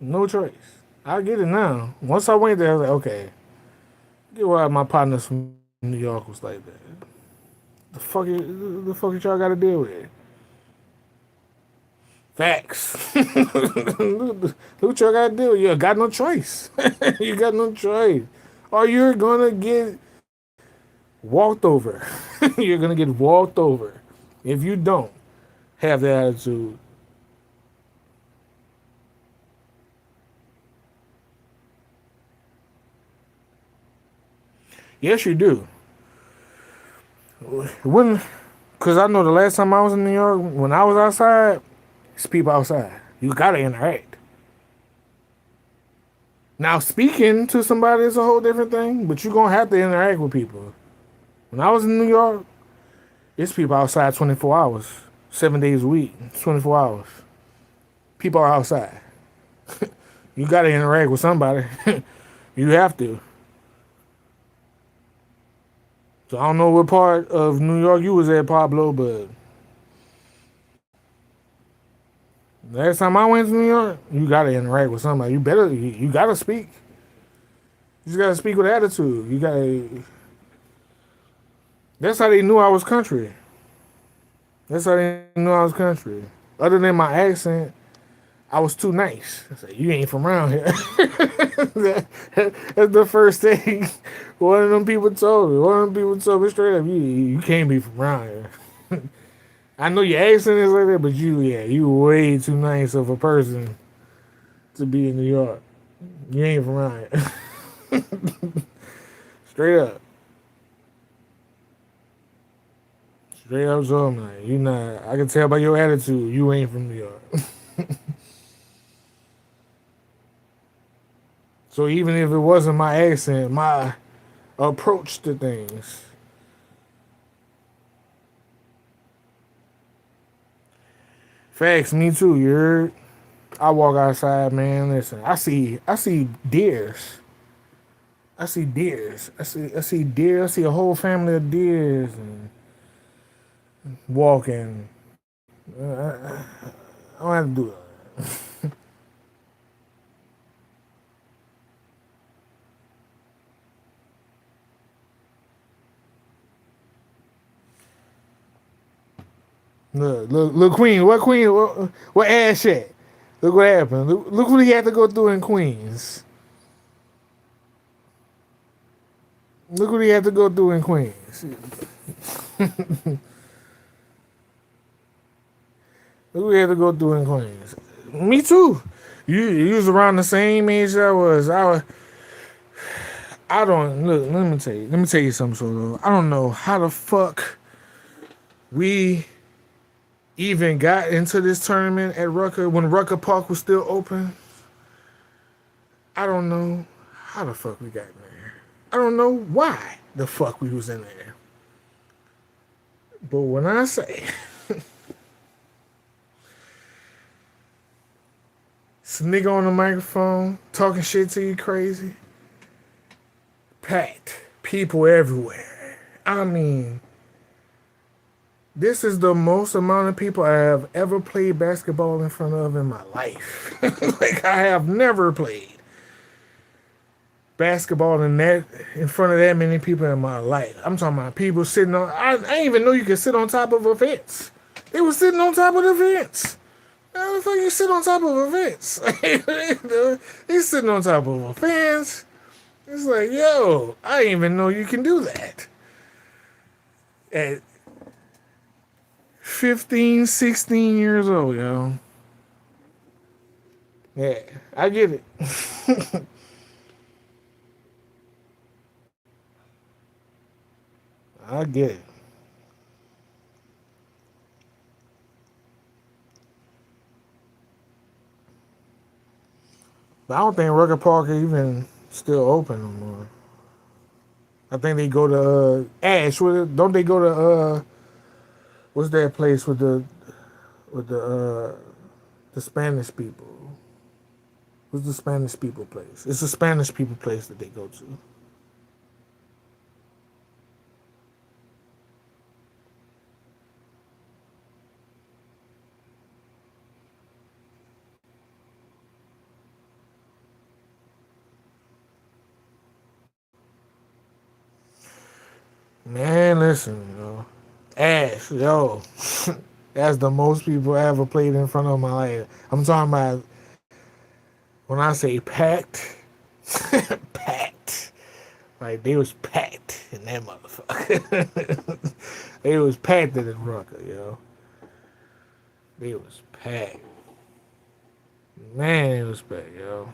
No choice. I get it now. Once I went there, I was like, okay. Get why my partners from New York was like that. The fuck y'all gotta deal with? Facts. Look what y'all gotta do. You got no choice. You got no choice. Or you're gonna get walked over. You're gonna get walked over if you don't have that attitude. Yes, you do. When, cause I know the last time I was in New York, when I was outside, it's people outside. You gotta interact. Now, speaking to somebody is a whole different thing, but you're gonna have to interact with people. When I was in New York, it's people outside 24 hours, 7 days a week, 24 hours. People are outside. You got to interact with somebody. You have to. So I don't know what part of New York you was at, Pablo, but last time I went to New York, you got to interact with somebody. You got to speak. You just got to speak with attitude. You got to. That's how they knew I was country. That's how they knew I was country. Other than my accent, I was too nice. I said, you ain't from around here. That's the first thing one of them people told me. One of them people told me straight up, you can't be from around here. I know your accent is like that, but you way too nice of a person to be in New York. You ain't from around here. Straight up. Straight up, so I'm like, you not. I can tell by your attitude, you ain't from New York. So even if it wasn't my accent, my approach to things. Facts, me too. You heard? I walk outside, man. Listen, I see deers. I see deers. I see deer. I see a whole family of deers and walking. I don't have to do that. Look, Queen, what ass shit? Look what happened. Look what he had to go through in Queens. Look what he had to go through in Queens. Look what he had to go through in Queens. Me too. You was around the same age I was. I don't look. Let me tell you something. So though, I don't know how the fuck we even got into this tournament at Rucker when Rucker Park was still open. I don't know how the fuck we got in there. I don't know why the fuck we was in there. But when I say some nigga on the microphone talking shit to you crazy, packed people everywhere. I mean, this is the most amount of people I have ever played basketball in front of in my life. Like I have never played basketball in front of that many people in my life. I'm talking about people sitting on. I didn't even know you could sit on top of a fence. They were sitting on top of the fence. How the fuck you sit on top of a fence? They sitting on top of a fence. It's like, yo, I didn't even know you can do that. At 15, 16 years old, yo. Yeah, I get it. I get it. But I don't think Rucker Park is even still open no more. I think they go to Ash. Don't they go to what's that place with the Spanish people? What's the Spanish people place? It's a Spanish people place that they go to. Man, listen, yo. Ash, yo. That's the most people I ever played in front of my life. I'm talking about when I say packed, packed. Like they was packed in that motherfucker. They was packed in the Rucker, yo. They was packed. Man, it was packed, yo.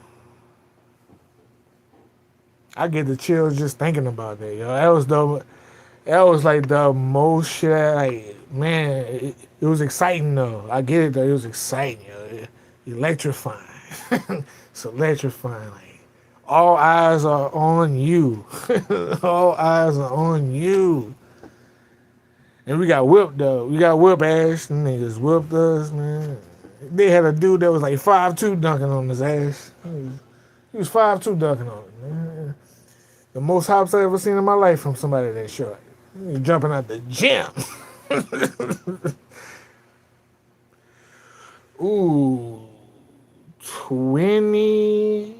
I get the chills just thinking about that, yo. That was like the most shit. Like, man, it was exciting though. I get it though. It was exciting, yo. Electrifying. It's electrifying. Like, all eyes are on you. All eyes are on you. And we got whipped though. We got whipped ass. Them niggas whipped us, man. They had a dude that was like 5'2" dunking on his ass. He was 5'2" dunking on it, man. The most hops I ever seen in my life from somebody that short. He jumping out the gym. Ooh, 20,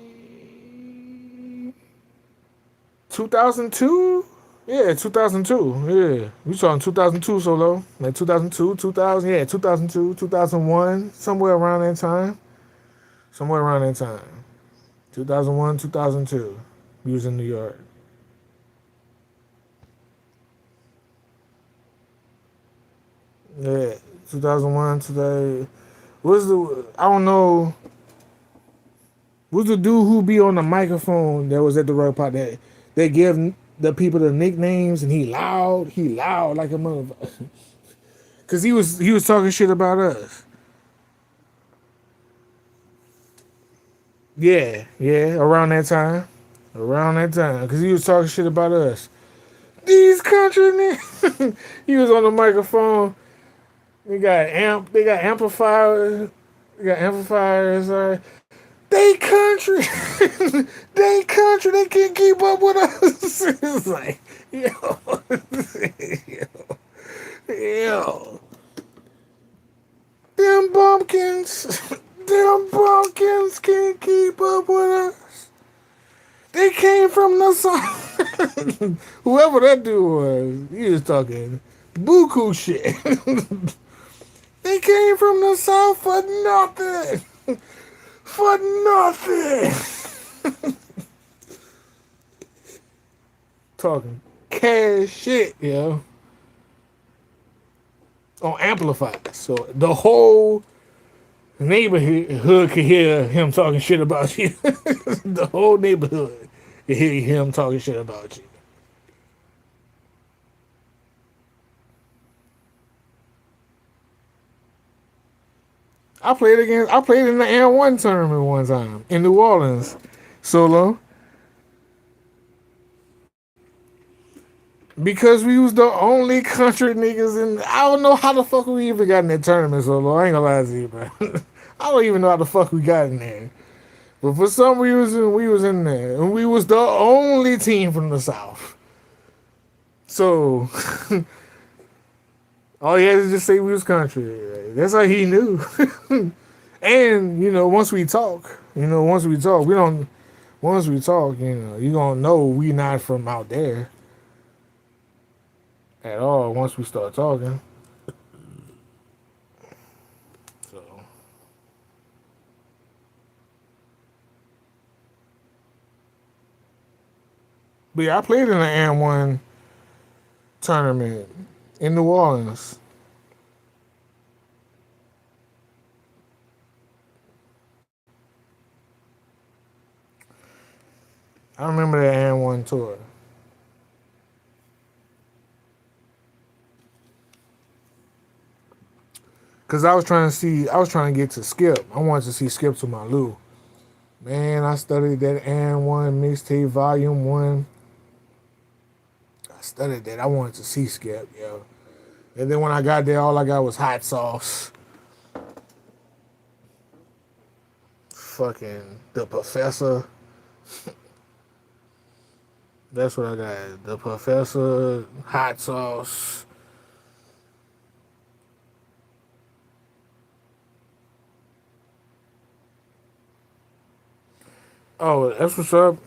2002. Yeah, 2002. Yeah, we saw in 2002 solo, like 2002, 2000. Yeah, 2002, 2001, somewhere around that time. Somewhere around that time. 2001, 2002. We was in New York. Yeah, 2001 today. What's the? I don't know. What's the dude who be on the microphone that was at the rock pot that they give the people the nicknames and he loud. He loud like a motherfucker. Cause he was talking shit about us. Yeah, yeah, around that time. Around that time. Because he was talking shit about us. These country niggas. He was on the microphone. They got amplifiers. They got amplifiers. They country. They country. They can't keep up with us. It's like, yo. Yo. Them bumpkins. Them bumpkins can't keep up with us. They came from the south. Whoever that dude was, he was talking buku shit. They came from the south for nothing. For nothing. Talking cash shit, yo. On amplifiers. So the whole neighborhood could hear him talking shit about you. The whole neighborhood could hear him talking shit about you. I played in the N1 tournament one time in New Orleans, solo, because we was the only country niggas in. I don't know how the fuck we even got in that tournament solo. I ain't gonna lie to you, bro. I don't even know how the fuck we got in there. But for some reason, we was in there, and we was the only team from the South. So all he had to just say we was country. That's how he knew. And once we talk, we don't. Once we talk, you gonna know we not from out there at all. Once we start talking, so but yeah, I played in the N1 tournament in New Orleans. I remember the N1 tour. Cause I was trying to get to Skip. I wanted to see Skip to my Lou. Man, I studied that N1 mixtape volume 1. I studied that. I wanted to see Skip, yo. And then when I got there, all I got was hot sauce. Fucking the professor. That's what I got. The professor, hot sauce. Oh, that's what's up.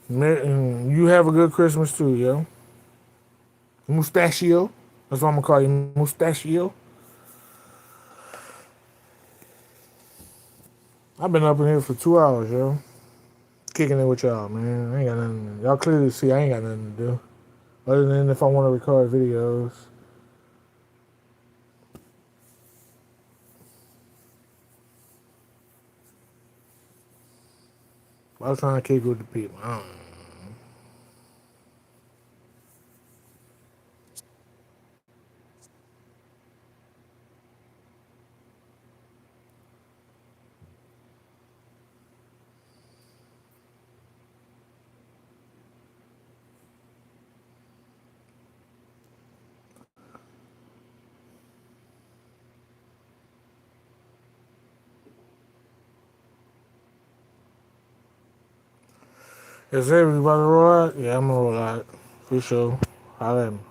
You have a good Christmas too, yo. Mustachio. That's what I'm gonna call you, Mustachio. I've been up in here for 2 hours, yo. Kicking it with y'all, man. I ain't got nothing. Y'all clearly see I ain't got nothing to do. Other than if I want to record videos. I was trying to kick with the people. I don't know. Is everybody roll out? Yeah, I'm gonna roll out for sure. Holla at me.